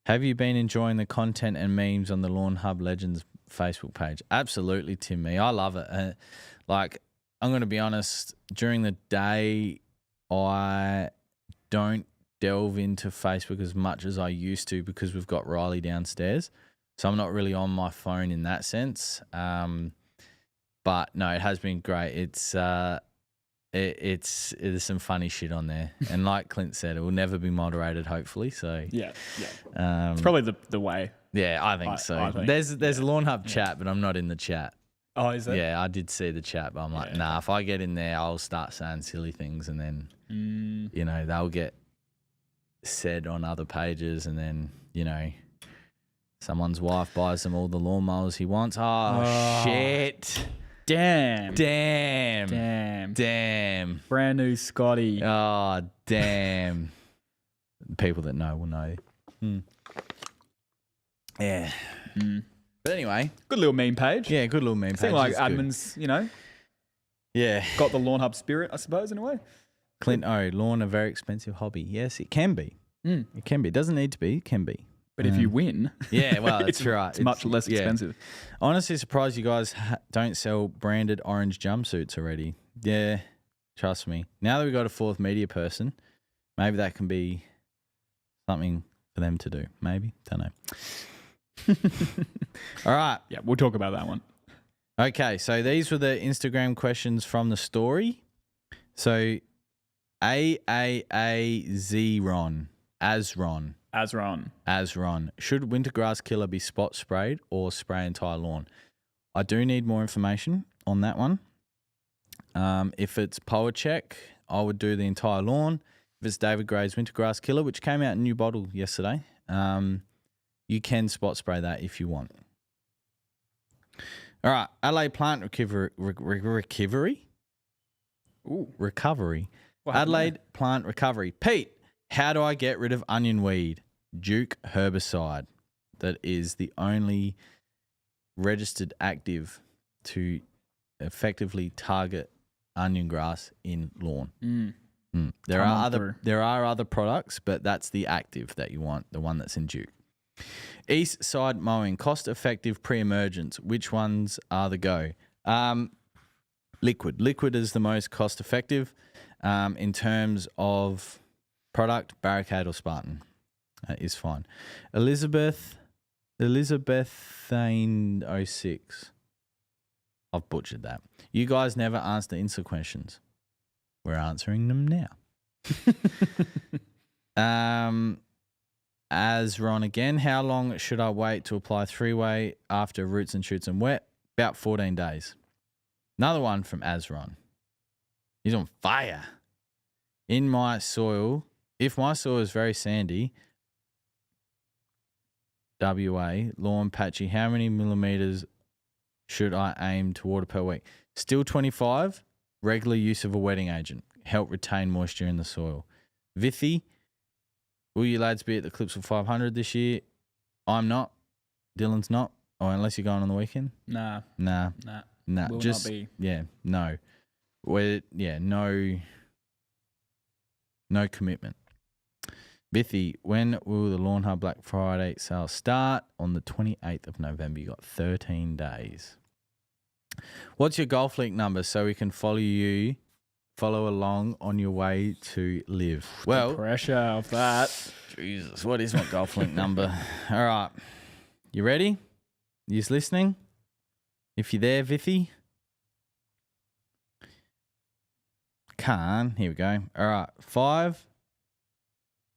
Have you been enjoying the content and memes on the Lawnhub Legends Facebook page? Absolutely, Timmy. I love it. I'm going to be honest, during the day, I don't delve into Facebook as much as I used to because we've got Riley downstairs. So I'm not really on my phone in that sense. But no, it has been great. There's some funny shit on there. And like Clint said, it will never be moderated, hopefully. So yeah. It's probably the way. Yeah, I think so. I think, there's a Lawnhub chat, but I'm not in the chat. Oh, is that? Yeah, I did see the chat, but I'm like, nah, if I get in there, I'll start saying silly things and then, they'll get said on other pages and then, someone's wife buys him all the lawnmowers he wants. Oh, shit. Damn. Brand new Scotty. Oh, damn. People that know will know. Yeah. But anyway. Good little meme page. Yeah, good little meme page. Seems like admins, Yeah. got the Lawnhub spirit, I suppose, in a way. Clint lawn a very expensive hobby. Yes, it can be. It can be. It doesn't need to be. It can be. But if you win, yeah, well, that's right. It's much less expensive. Honestly, surprised you guys don't sell branded orange jumpsuits already. Yeah, trust me. Now that we've got a 4th media person, maybe that can be something for them to do. Maybe. Don't know. All right. Yeah, we'll talk about that one. Okay, so these were the Instagram questions from the story. So Azron. Should winter grass killer be spot sprayed or spray entire lawn? I do need more information on that one. If it's Power Check, I would do the entire lawn. If it's David Gray's winter grass killer, which came out in a new bottle yesterday, you can spot spray that if you want. All right, Adelaide plant recovery. Ooh, recovery. Adelaide plant recovery. Pete, how do I get rid of onion weed? Duke herbicide. That is the only registered active to effectively target onion grass in lawn. There are other products, but that's the active that you want, the one that's in Duke. East side mowing, cost effective pre-emergence. Which ones are the go? Liquid is the most cost effective. In terms of product, Barricade or Spartan is fine. Elizabethane 06. I've butchered that. You guys never answer the Insta questions. We're answering them now. As Ron again, how long should I wait to apply 3-way after roots and shoots and wet? About 14 days. Another one from Azron. He's on fire. In my soil, if my soil is very sandy, WA, lawn patchy, how many millimeters should I aim to water per week? Still 25, regular use of a wetting agent. Help retain moisture in the soil. Vithy, will you lads be at the Clipsal 500 this year? I'm not. Dylan's not. Oh, unless you're going on the weekend? Nah. Will Just not be. Yeah, no. No No commitment. Vithy, when will the Lawnhub Black Friday sale start? On the 28th of November. You got 13 days. What's your golf link number so we can follow along on your way to live? Well, The pressure of that. Jesus, what is my golf link number? All right. You ready? You just listening? If you're there, Vithy. Here we go. All right.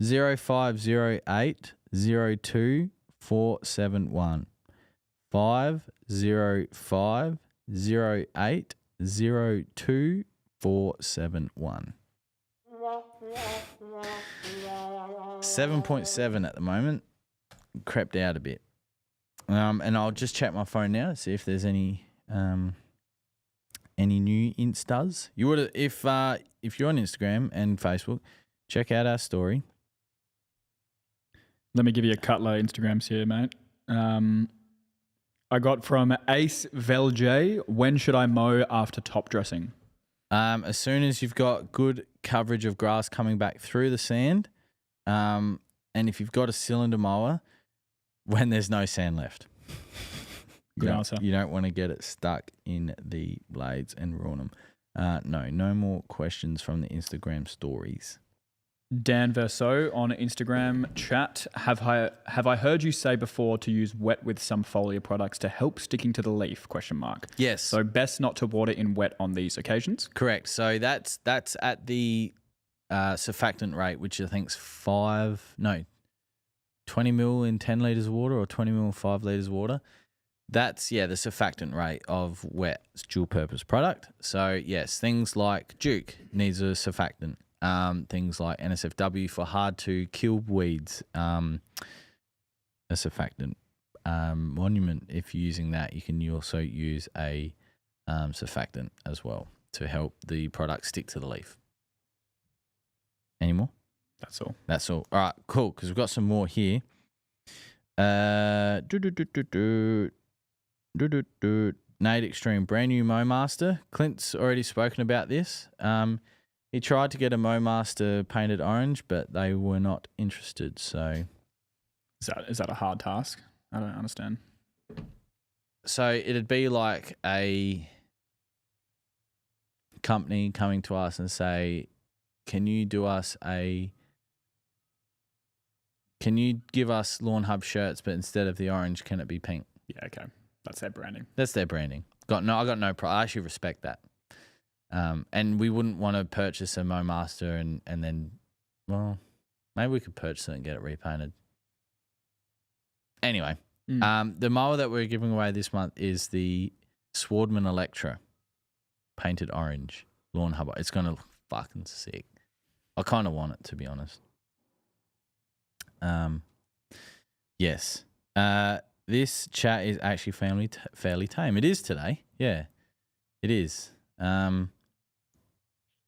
5050802 5050802 7.7 at the moment. Crept out a bit. And I'll just check my phone now to see if there's any new instas. You would if you're on Instagram and Facebook, check out our story. Let me give you a couple of Instagrams here, mate. I got from Ace Velj. When should I mow after top dressing? As soon as you've got good coverage of grass coming back through the sand, and if you've got a cylinder mower, when there's no sand left. Good answer. You don't want to get it stuck in the blades and ruin them. No more questions from the Instagram stories. Dan Verso on Instagram chat. Have I heard you say before to use wet with some foliar products to help sticking to the leaf? ? Yes. So best not to water in wet on these occasions. Correct. So that's at the surfactant rate, which I think's 20 mil in 10 litres of water or 20 mil in 5 litres of water. That's, the surfactant rate of wet dual purpose product. So, yes, things like Duke needs a surfactant. Things like NSFW for hard to kill weeds, a surfactant. Monument, if you're using that, you can also use a surfactant as well to help the product stick to the leaf. Any more? That's all. That's all. All right, cool, because we've got some more here. Nade Extreme, brand new MoMaster. Clint's already spoken about this. He tried to get a MoMaster painted orange, but they were not interested. So, Is that a hard task? I don't understand. So it'd be like a company coming to us and say, "Can you give us Lawnhub shirts, but instead of the orange, can it be pink?" Yeah, okay. That's their branding. That's their branding. I got no problem. I actually respect that. And we wouldn't want to purchase a MoMaster and then, well, maybe we could purchase it and get it repainted. Anyway, the mower that we're giving away this month is the Swardman Electra painted orange Lawnhub. It's going to look fucking sick. I kind of want it, to be honest. Yes. This chat is actually fairly tame. It is today. Yeah, it is. I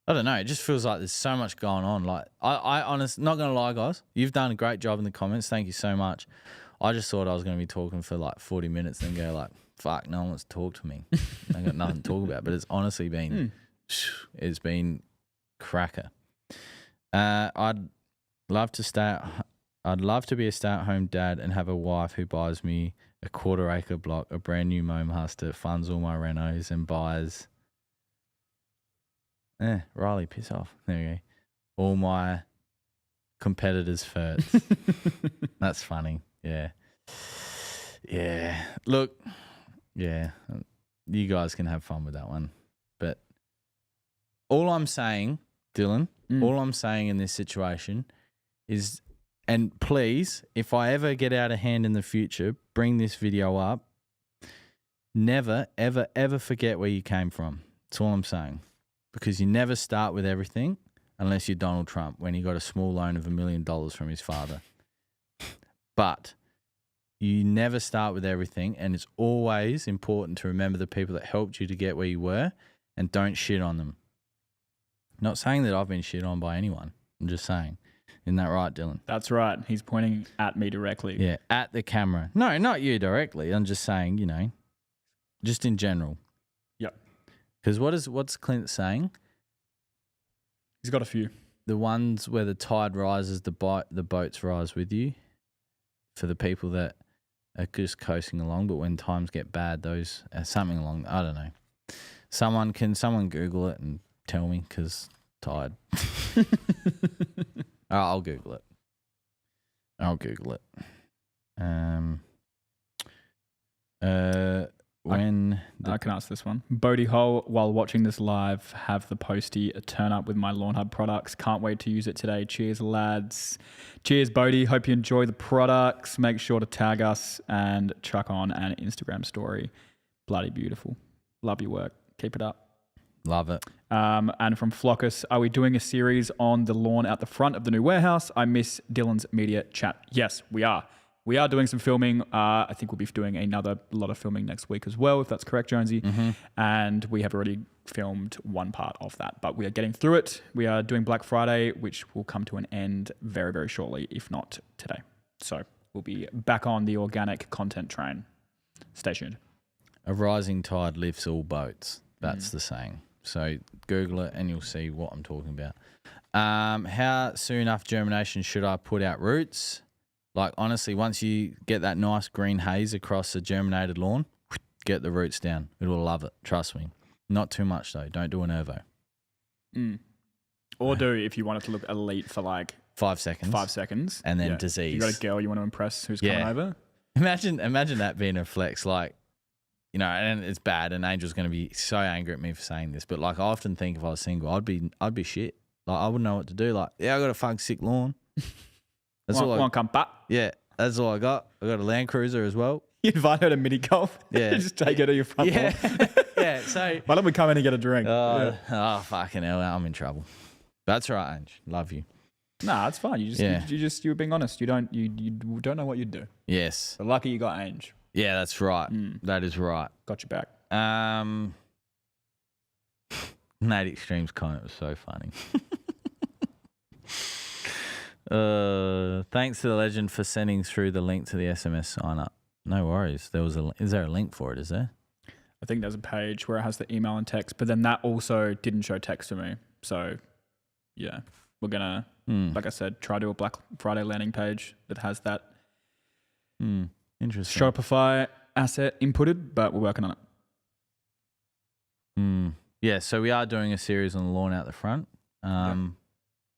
don't know. It just feels like there's so much going on. Like I honestly, not gonna lie, guys, you've done a great job in the comments. Thank you so much. I just thought I was gonna be talking for like 40 minutes and go like, fuck, no one wants to talk to me. I got nothing to talk about. But it's honestly been, it's been cracker. I'd love to be a stay-at-home dad and have a wife who buys me a 1/4 acre block, a brand new MoMaster, funds all my renos and buys. Riley, piss off. There we go. All my competitors' ferts. That's funny. Yeah. Yeah. Look, yeah. You guys can have fun with that one. But all I'm saying, Dylan, all I'm saying in this situation is, and please, if I ever get out of hand in the future, bring this video up. Never, ever, ever forget where you came from. That's all I'm saying. Because you never start with everything unless you're Donald Trump when he got a small loan of $1 million from his father. But you never start with everything, and it's always important to remember the people that helped you to get where you were and don't shit on them. Not saying that I've been shit on by anyone. I'm just saying. Isn't that right, Dylan? That's right. He's pointing at me directly. Yeah, at the camera. No, not you directly. I'm just saying, just in general. Yep. Because what's Clint saying? He's got a few. the ones where the tide rises, the boats rise with you. For the people that are just coasting along, but when times get bad, those something along. I don't know. Someone Google it and tell me because tide. I'll Google it. When I can ask this one. Bodie Hole, while watching this live, have the postie turn up with my Lawnhub products. Can't wait to use it today. Cheers, lads. Cheers, Bodie. Hope you enjoy the products. Make sure to tag us and chuck on an Instagram story. Bloody beautiful. Love your work. Keep it up. Love it. And from Flockus, are we doing a series on the lawn out the front of the new warehouse? I miss Dylan's media chat. Yes, we are. We are doing some filming. I think we'll be doing another lot of filming next week as well, if that's correct, Jonsey. Mm-hmm. And we have already filmed one part of that, but we are getting through it. We are doing Black Friday, which will come to an end very, very shortly, if not today. So we'll be back on the organic content train. Stay tuned. A rising tide lifts all boats. That's the saying. So Google it and you'll see what I'm talking about. How soon after germination should I put out roots? Like, honestly, once you get that nice green haze across a germinated lawn, get the roots down. It'll love it. Trust me. Not too much, though. Don't do an Ervo. Or do if you want it to look elite for like 5 seconds. 5 seconds. And then disease. You got a girl you want to impress who's coming over? Imagine that being a flex, like, you know, and it's bad, and Angel's going to be so angry at me for saying this, but like I often think if I was single, I'd be shit. Like I wouldn't know what to do. Like, I got a fucking sick lawn. That's all. One come back. Yeah, that's all I got. I got a Land Cruiser as well. You invite her to mini golf. Yeah, just take her to your front lawn. Yeah. So why don't we come in and get a drink? Oh fucking hell, I'm in trouble. That's right, Ange. Love you. Nah, it's fine. You were being honest. You don't know what you'd do. Yes. But lucky you got Ange. Yeah, that's right. That is right. Got you back. Nate Extreme's comment was so funny. Thanks to the legend for sending through the link to the SMS sign up. No worries. Is there a link for it? Is there? I think there's a page where it has the email and text, but then that also didn't show text to me. So, yeah, we're gonna, like I said, try to do a Black Friday landing page that has that. Interesting. Shopify asset inputted, but we're working on it. Yeah, so we are doing a series on the lawn out the front. I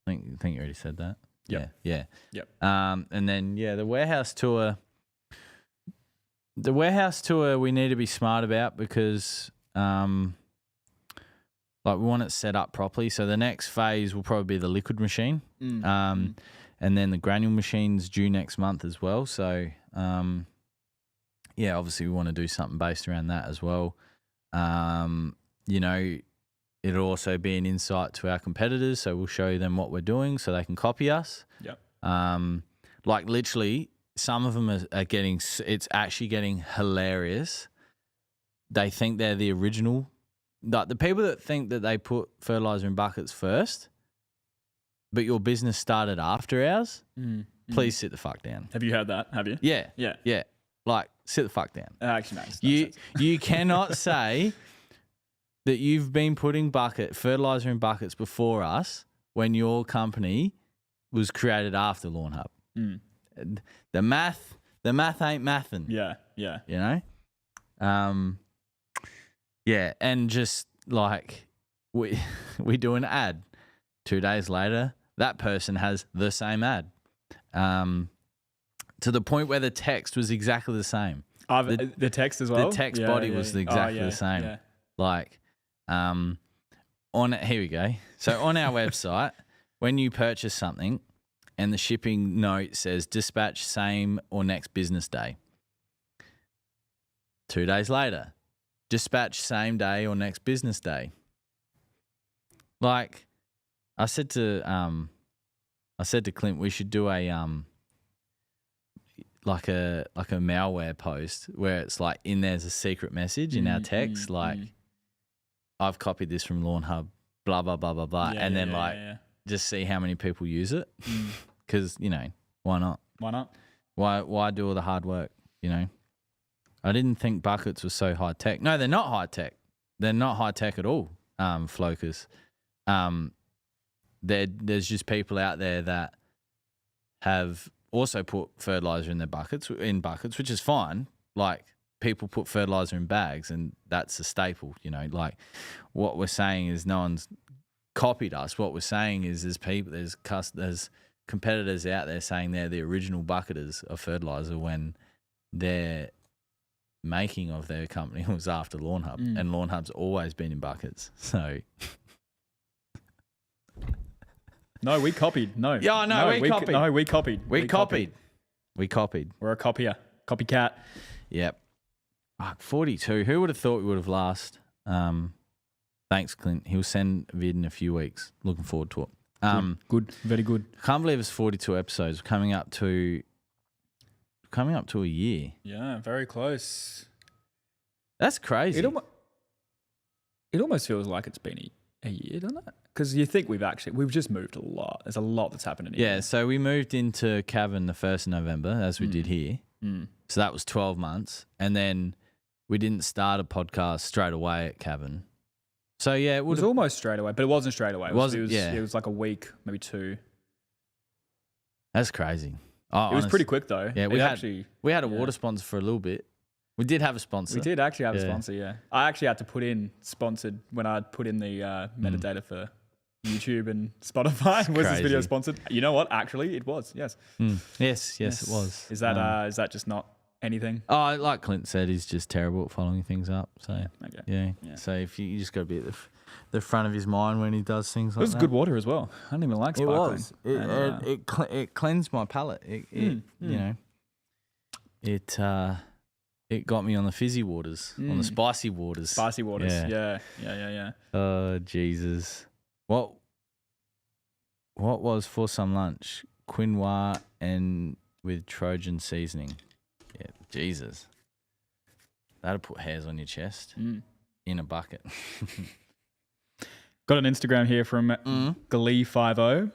think you already said that. Yep. Yeah. Yep. And then the warehouse tour. The warehouse tour we need to be smart about because like we want it set up properly. So the next phase will probably be the liquid machine. And then the granule machine's due next month as well. So obviously we want to do something based around that as well. You know, it'll also be an insight to our competitors. So we'll show them what we're doing so they can copy us. Yep. Like literally some of them are getting, it's actually getting hilarious. They think they're the original. Like the people that think that they put fertilizer in buckets first, but your business started after ours, please sit the fuck down. Have you heard that? Have you? Yeah. Yeah. Yeah. Like, sit the fuck down. Actually, no. You cannot say that you've been putting fertilizer in buckets before us when your company was created after Lawnhub. The math ain't mathin'. Yeah. You know? Yeah, and just like we do an ad. 2 days later, that person has the same ad. To the point where the text was exactly the same. The text as well? The text body was exactly the same. Yeah. Like, here we go. So on our website, when you purchase something and the shipping note says dispatch same or next business day. 2 days later, dispatch same day or next business day. Like, I said to Clint, we should do a like a malware post where it's like there's a secret message in our text, like I've copied this from Lawnhub, blah blah blah blah blah, just see how many people use it, because why not? Why not? Why do all the hard work? I didn't think buckets were so high tech. No, they're not high tech. They're not high tech at all. Flocus. there's just people out there that have also put fertilizer in their buckets, which is fine. Like, people put fertilizer in bags, and that's a staple. You know, like, what we're saying is no one's copied us. What we're saying is there's competitors out there saying they're the original bucketers of fertilizer when their making of their company was after Lawnhub, and Lawnhub's always been in buckets. So no, we copied. No, yeah, no, we copied. No, we copied. We copied. We're a copier, copycat. Yep. 42. Who would have thought we would have last? Thanks, Clint. He'll send a vid in a few weeks. Looking forward to it. Good, very good. Can't believe it's 42 episodes. Coming up to a year. Yeah, very close. That's crazy. It almost feels like it's been a year, doesn't it? Because you think we've just moved a lot. There's a lot that's happened in a year. Yeah, so we moved into Cavern the 1st of November, as we did here. So that was 12 months. And then we didn't start a podcast straight away at Cavern. So, yeah, it was almost straight away, but it wasn't straight away. It was like a week, maybe 2. That's crazy. It was pretty quick, though. Yeah, we had a water sponsor for a little bit. We did have a sponsor. We did actually have a sponsor, yeah. I actually had to put in sponsored when I put in the metadata for YouTube and Spotify. Was this video sponsored? You know what? Actually, it was, yes. Yes, it was. Is that just not anything? Oh, like Clint said, he's just terrible at following things up. So, okay. Yeah. So if you just got to be at the front of his mind when he does things like that. It was good water as well. I didn't even like sparkling. It was. It cleansed my palate. You know, it got me on the fizzy waters, on the spicy waters. Spicy waters. Yeah. Oh, Jesus. What was for some lunch? Quinoa and with Trojan seasoning. Yeah, Jesus. That'll put hairs on your chest in a bucket. Got an Instagram here from Glee50.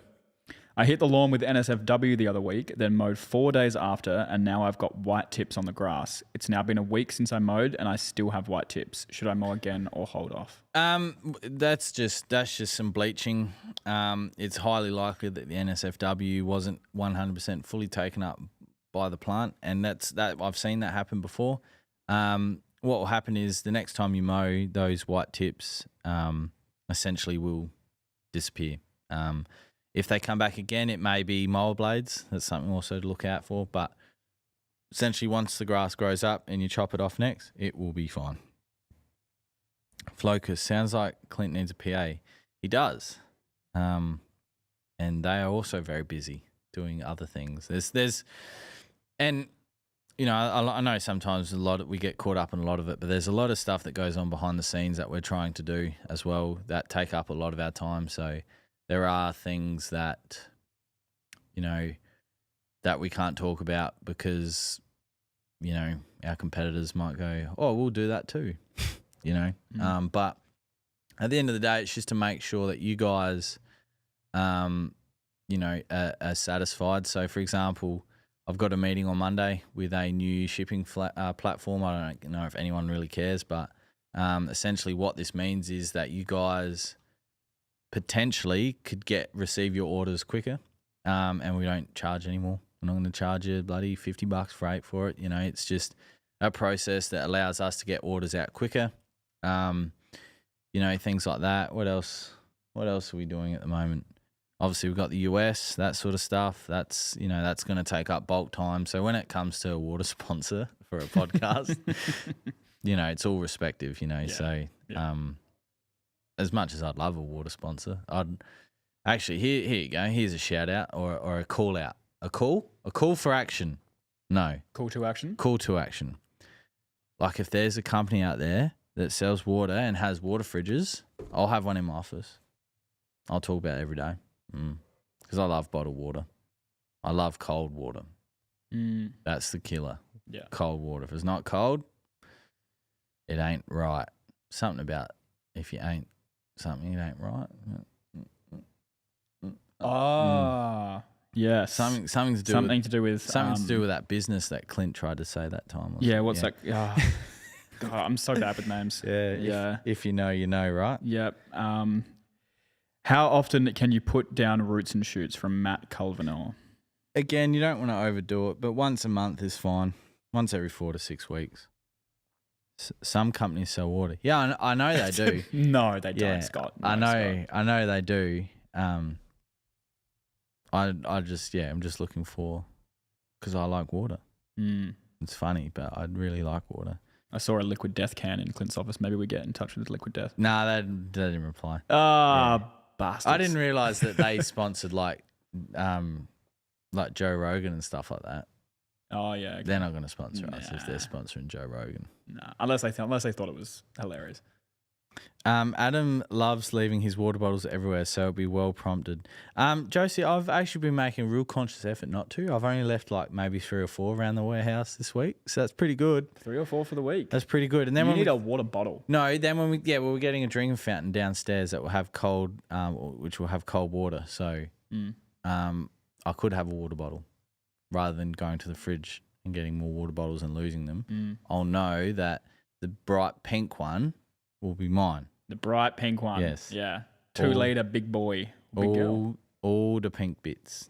I hit the lawn with NSFW the other week, then mowed 4 days after, and now I've got white tips on the grass. It's now been a week since I mowed, and I still have white tips. Should I mow again or hold off? That's just some bleaching. It's highly likely that the NSFW wasn't 100% fully taken up by the plant, and that I've seen that happen before. What will happen is the next time you mow, those white tips essentially will disappear. If they come back again, it may be mower blades. That's something also to look out for. But essentially, once the grass grows up and you chop it off next, it will be fine. Flocus, sounds like Clint needs a PA. He does. And they are also very busy doing other things. And you know, I know sometimes we get caught up in a lot of it, but there's a lot of stuff that goes on behind the scenes that we're trying to do as well that take up a lot of our time. So there are things that, you know, that we can't talk about because, you know, our competitors might go, oh, we'll do that too, you know. But at the end of the day, it's just to make sure that you guys, you know, are satisfied. So, for example, I've got a meeting on Monday with a new shipping platform. I don't know if anyone really cares, but essentially what this means is that you guys potentially could receive your orders quicker, and we don't charge anymore. We're not going to charge you bloody $50 freight for it. You know, it's just a process that allows us to get orders out quicker. You know, things like that. What else are we doing at the moment? Obviously, we've got the US, that sort of stuff. That's, you know, that's going to take up bulk time. So when it comes to a water sponsor for a podcast, you know, it's all respective, you know. Yeah. So as much as I'd love a water sponsor, I'd actually, here you go. Here's a shout out or a call out. A call for action. No. Call to action? Call to action. Like if there's a company out there that sells water and has water fridges, I'll have one in my office. I'll talk about it every day. Because I love bottled water. I love cold water. That's the killer. Yeah. Cold water. If it's not cold, it ain't right. Something about if you ain't something, it ain't right. Yeah. Something to do with that business that Clint tried to say that time. Yeah. What's that? God, I'm so bad with names. Yeah. If you know, you know, right? Yep. How often can you put down roots and shoots from Matt Culvanell? Again, you don't want to overdo it, but once a month is fine. Once every 4 to 6 weeks. Some companies sell water. Yeah, I know they do. No, they don't, Scott. No, I know. Scott. I know they do. I'm just looking for, because I like water. It's funny, but I'd really like water. I saw a Liquid Death can in Clint's office. Maybe we get in touch with Liquid Death. Nah, they didn't reply. Bastards. I didn't realize that they sponsored like Joe Rogan and stuff like that. Oh yeah, okay. They're not going to sponsor us if they're sponsoring Joe Rogan. Nah, unless they thought it was hilarious. Adam loves leaving his water bottles everywhere, so it'll be well prompted. Jonsey, I've actually been making a real conscious effort not to. I've only left like maybe 3 or 4 around the warehouse this week, so that's pretty good. 3 or 4 for the week. That's pretty good. And then you need a water bottle. No, then when we're getting a drinking fountain downstairs that will have which will have cold water. So, I could have a water bottle rather than going to the fridge and getting more water bottles and losing them. I'll know that the bright pink one will be mine. The bright pink one. Yes. Yeah. 2 liter big boy. Big girl. All the pink bits.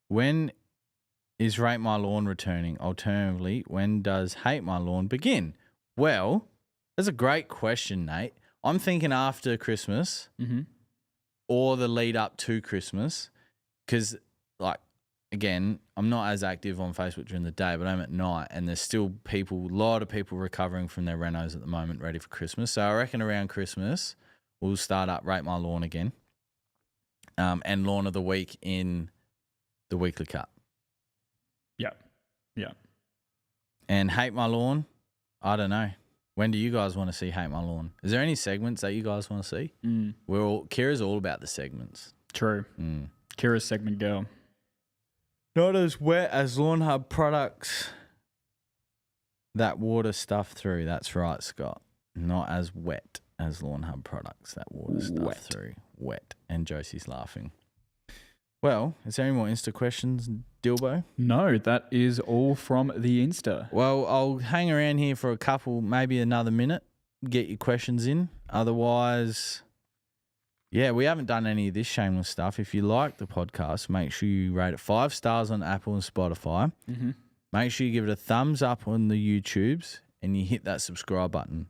When is Rate My Lawn returning? Alternatively, when does Hate My Lawn begin? Well, that's a great question, Nate. I'm thinking after Christmas or the lead up to Christmas, because, like, again, I'm not as active on Facebook during the day, but I'm at night, and there's still a lot of people recovering from their renos at the moment, ready for Christmas. So I reckon around Christmas, we'll start up Rate My Lawn again, and Lawn of the Week in the weekly cut. Yeah. And Hate My Lawn, I don't know. When do you guys want to see Hate My Lawn? Is there any segments that you guys want to see? Kira's all about the segments. True. Kira's segment girl. Not as wet as Lawnhub products that water stuff through. That's right, Scott. Not as wet as Lawnhub products that water stuff through. Wet. And Josie's laughing. Well, is there any more Insta questions, Dilbo? No, that is all from the Insta. Well, I'll hang around here for a couple, maybe another minute, get your questions in. Otherwise, yeah, we haven't done any of this shameless stuff. If you like the podcast, make sure you rate it 5 stars on Apple and Spotify. Make sure you give it a thumbs up on the YouTubes and you hit that subscribe button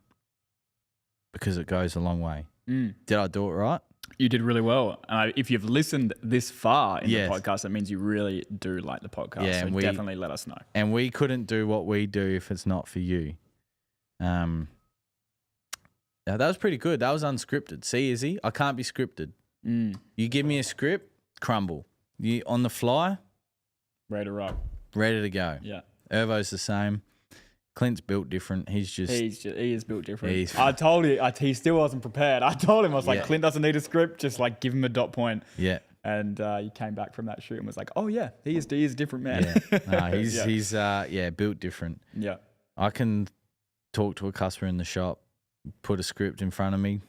because it goes a long way. Did I do it right? You did really well. If you've listened this far in the podcast, that means you really do like the podcast. Yeah, so definitely let us know. And we couldn't do what we do if it's not for you. Yeah, that was pretty good. That was unscripted. See, Izzy, I can't be scripted. You give me a script, crumble. You on the fly, ready to rock, ready to go. Yeah, Ervo's the same. Clint's built different. He is built different. I told you, he still wasn't prepared. I told him, I was like, Clint doesn't need a script. Just like give him a dot point. Yeah. And he came back from that shoot and was like, oh yeah, he is a different man. Yeah. No, he's built different. Yeah. I can talk to a customer in the shop, put a script in front of me,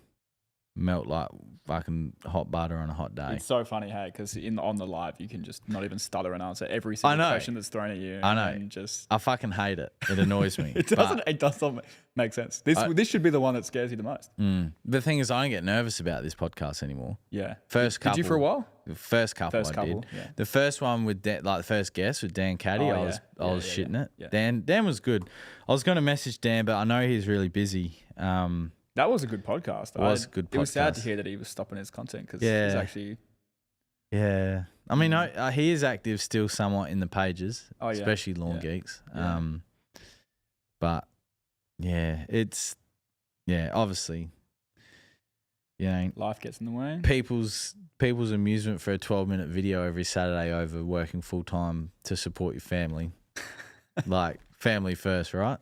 melt like fucking hot butter on a hot day. It's so funny, hey, because on the live you can just not even stutter and answer every single question that's thrown at you. I know. And I fucking hate it. It annoys me. It doesn't make sense. This should be the one that scares you the most. The thing is, I don't get nervous about this podcast anymore. Yeah. Did you for a while? The first couple I did. Yeah. The first one with the first guest with Dan Caddy, I was shitting it. Yeah. Dan was good. I was going to message Dan, but I know he's really busy. That was a good podcast. It was a good podcast. It was sad to hear that he was stopping his content because he's actually... Yeah. I mean, he is active still somewhat in the pages, especially Lawn Geeks. Yeah. But, yeah, it's... Yeah, obviously, you know... Life gets in the way. People's amusement for a 12-minute video every Saturday over working full-time to support your family. Like, family first, right?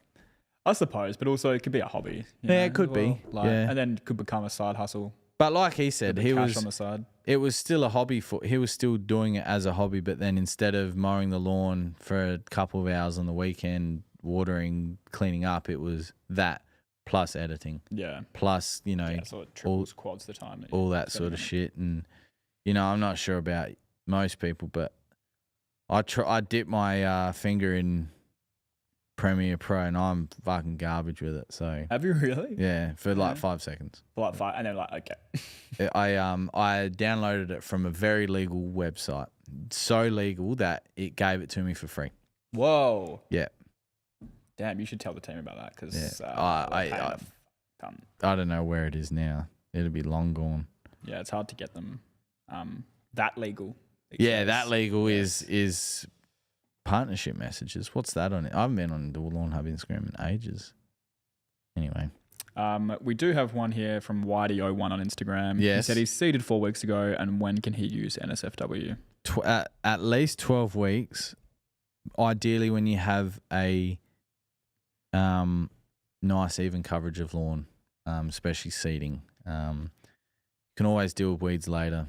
I suppose, but also it could be a hobby. It could be. And then could become a side hustle. But like he said, he was on the side. It was still a hobby he was still doing it as a hobby, but then instead of mowing the lawn for a couple of hours on the weekend, watering, cleaning up, it was that plus editing. Yeah. Plus, so it triples, quads the time. All that sort of shit. And, I'm not sure about most people, but I dip my finger in Premiere Pro, and I'm fucking garbage with it. So Have you really? yeah, for like 5 seconds. For like 5, and then like, okay. I downloaded it from a very legal website, so legal that it gave it to me for free. Whoa. Yeah. Damn, you should tell the team about that because I don't know where it is now. It'll be long gone. Yeah, it's hard to get them that legal. Yeah, that legal is partnership messages. What's that on it? I haven't been on the Lawnhub Instagram in ages. Anyway. We do have one here from Whitey01 on Instagram. Yes. He said he's seeded 4 weeks ago, and when can he use NSFW? At least 12 weeks. Ideally, when you have a nice even coverage of lawn, especially seeding. You can always deal with weeds later.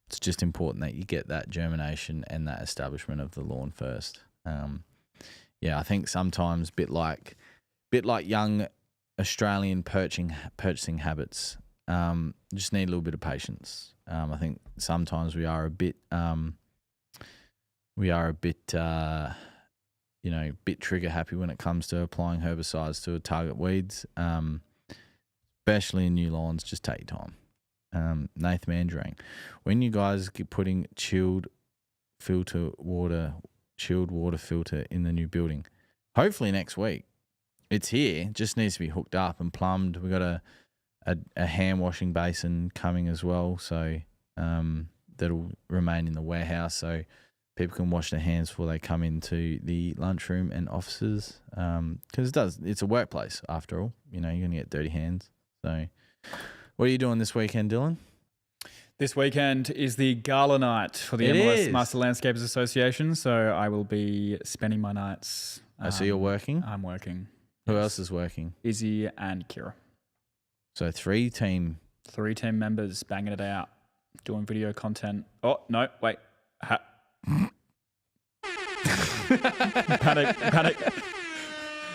It's just important that you get that germination and that establishment of the lawn first. I think sometimes bit like young Australian purchasing habits. Just need a little bit of patience. I think sometimes we are a bit bit trigger happy when it comes to applying herbicides to target weeds, especially in new lawns. Just take your time. Nathan Mandrang, when you guys keep putting chilled water filter in the new building, hopefully next week. It's here, just needs to be hooked up and plumbed. We've got a hand washing basin coming as well, so that'll remain in the warehouse so people can wash their hands before they come into the lunchroom and offices, because it's a workplace after all. You're going to get dirty hands. So what are you doing this weekend, Dylan? This weekend is the gala night for the MLS Master Landscapers Association, so I will be spending my nights. So you're working? I'm working. Who else is working? Izzy and Kira. So 3 team members banging it out, doing video content. Oh, no, wait. Panic.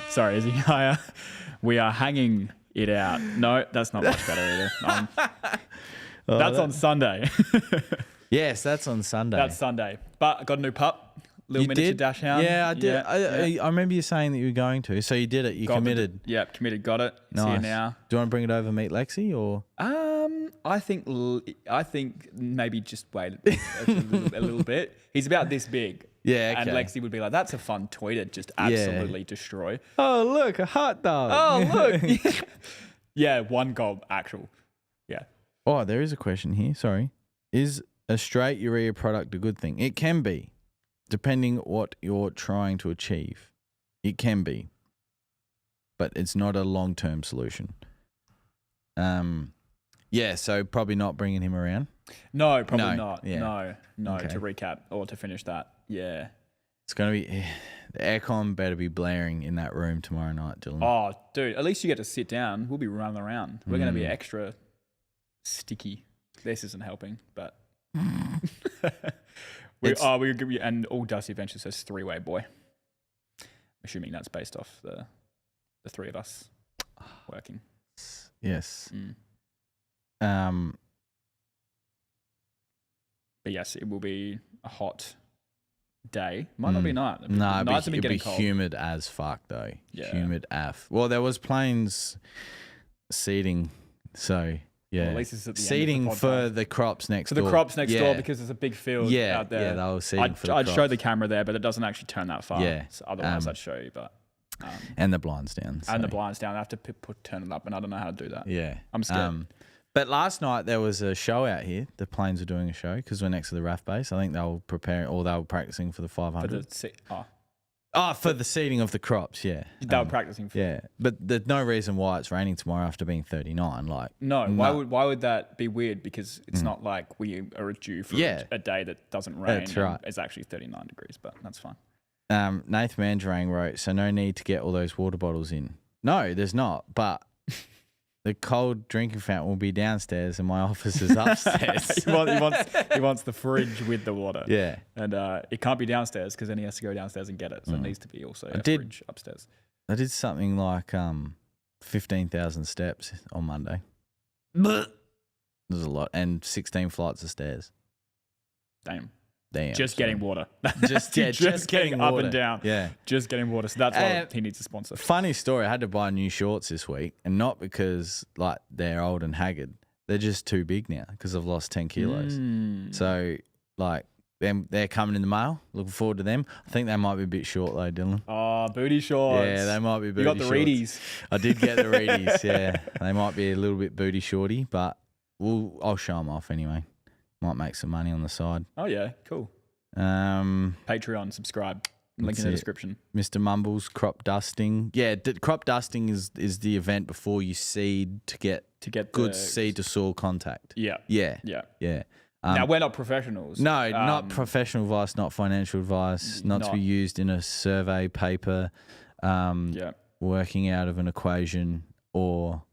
Sorry, Izzy. We are hanging it out. No, that's not much better either. That's on Sunday. Yes, that's on Sunday. That's Sunday. But I got a new pup. Little miniature dash hound. Yeah, I did. I remember you saying that you were going to. So you did it. You committed. Yep, committed. Got it. Nice. It's here now. Do you want to bring it over and meet Lexi or? I think maybe just wait a little bit. He's about this big. Yeah, okay. And Lexi would be like, "That's a fun toy to just absolutely destroy." Oh, look, a hot dog. Oh, look. Yeah, 1 gob actual. Yeah. Oh, there is a question here. Sorry. Is a straight urea product a good thing? It can be, depending what you're trying to achieve. It can be, but it's not a long-term solution. Yeah, so probably not bringing him around. No, probably not. Yeah. No. Okay. To recap or to finish that, yeah. It's going to be... The aircon better be blaring in that room tomorrow night, Dylan. Oh, dude, at least you get to sit down. We'll be running around. We're going to be extra sticky. This isn't helping, but... and all Dusty Adventures says 3-way boy. Assuming that's based off the 3 of us working. Yes. But yes, it will be a hot day. Might not be night. No, it'd be cold. humid as fuck though. Yeah. Humid AF. Well, there was planes seeding, so yeah. Well, at least it's at the seeding end of the for the crops next door. For the crops next door, because there's a big field out there. Yeah, they were seeding for the I'd crops. show the camera there, but it doesn't actually turn that far. Yeah. So otherwise, I'd show you. But and the blinds down. So. And the blinds down. I have to turn it up, and I don't know how to do that. Yeah. I'm scared. But last night there was a show out here. The planes were doing a show because we're next to the RAF base. I think they were preparing, or they were practicing for the 500. For the seeding of the crops, yeah. They were practicing for yeah. But there's no reason why it's raining tomorrow after being 39. Why would that be weird? Because it's not like we are due for a day that doesn't rain. That's right. It's actually 39 degrees, but that's fine. Nathan Mandrang wrote, so no need to get all those water bottles in. No, there's not, but the cold drinking fountain will be downstairs and my office is upstairs. he wants the fridge with the water. Yeah. And it can't be downstairs because then he has to go downstairs and get it. So it needs to be also a fridge upstairs. I did something like 15,000 steps on Monday. There's a lot. And 16 flights of stairs. Damn. Damn. Just getting water. Just getting up water. and down. Yeah. Just getting water. So that's why he needs a sponsor. Funny story. I had to buy new shorts this week, and not because like they're old and haggard. They're just too big now because I've lost 10 kilos. So like they're coming in the mail. Looking forward to them. I think they might be a bit short though, Dylan. Oh, booty shorts. Yeah, they might be booty shorts. You got the Reedies. I did get the Reedies, yeah. They might be a little bit booty shorty, but I'll show them off anyway. Might make some money on the side. Oh, yeah. Cool. Patreon, subscribe. Link in the description. Mr. Mumbles, crop dusting. Yeah, crop dusting is the event before you seed to get good seed to soil contact. Yeah. Yeah. Now, we're not professionals. No, not professional advice, not financial advice, not to be used in a survey paper, working out of an equation or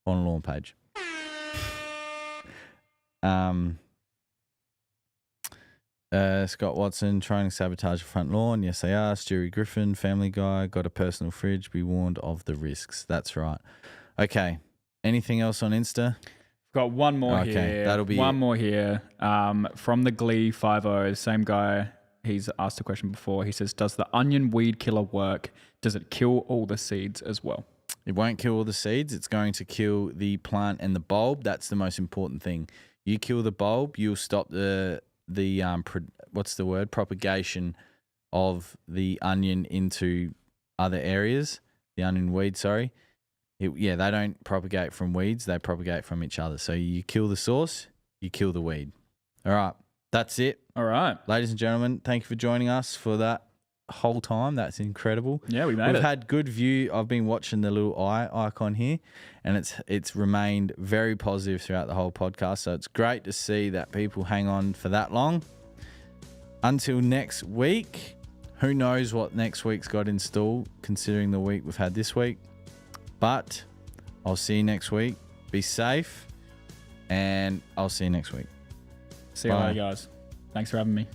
on a lawn page. Scott Watson, trying to sabotage the front lawn. Yes, they are. Stewie Griffin, Family Guy, got a personal fridge. Be warned of the risks. That's right. Okay. Anything else on Insta? Got one more here. That'll be one more here. From the Glee 50, same guy. He's asked a question before. He says, does the onion weed killer work? Does it kill all the seeds as well? It won't kill all the seeds. It's going to kill the plant and the bulb. That's the most important thing. You kill the bulb, you'll stop the propagation of the onion into other areas. The onion weed, sorry. They don't propagate from weeds. They propagate from each other. So you kill the source, you kill the weed. All right. That's it. All right. Ladies and gentlemen, thank you for joining us for that whole time. That's incredible. Yeah, we've had good view. I've been watching the little eye icon here, and it's remained very positive throughout the whole podcast. So it's great to see that people hang on for that long. Until next week, who knows what next week's got in store, considering the week we've had this week. But I'll see you next week. Be safe, and I'll see you next week. See you later, guys. Thanks for having me.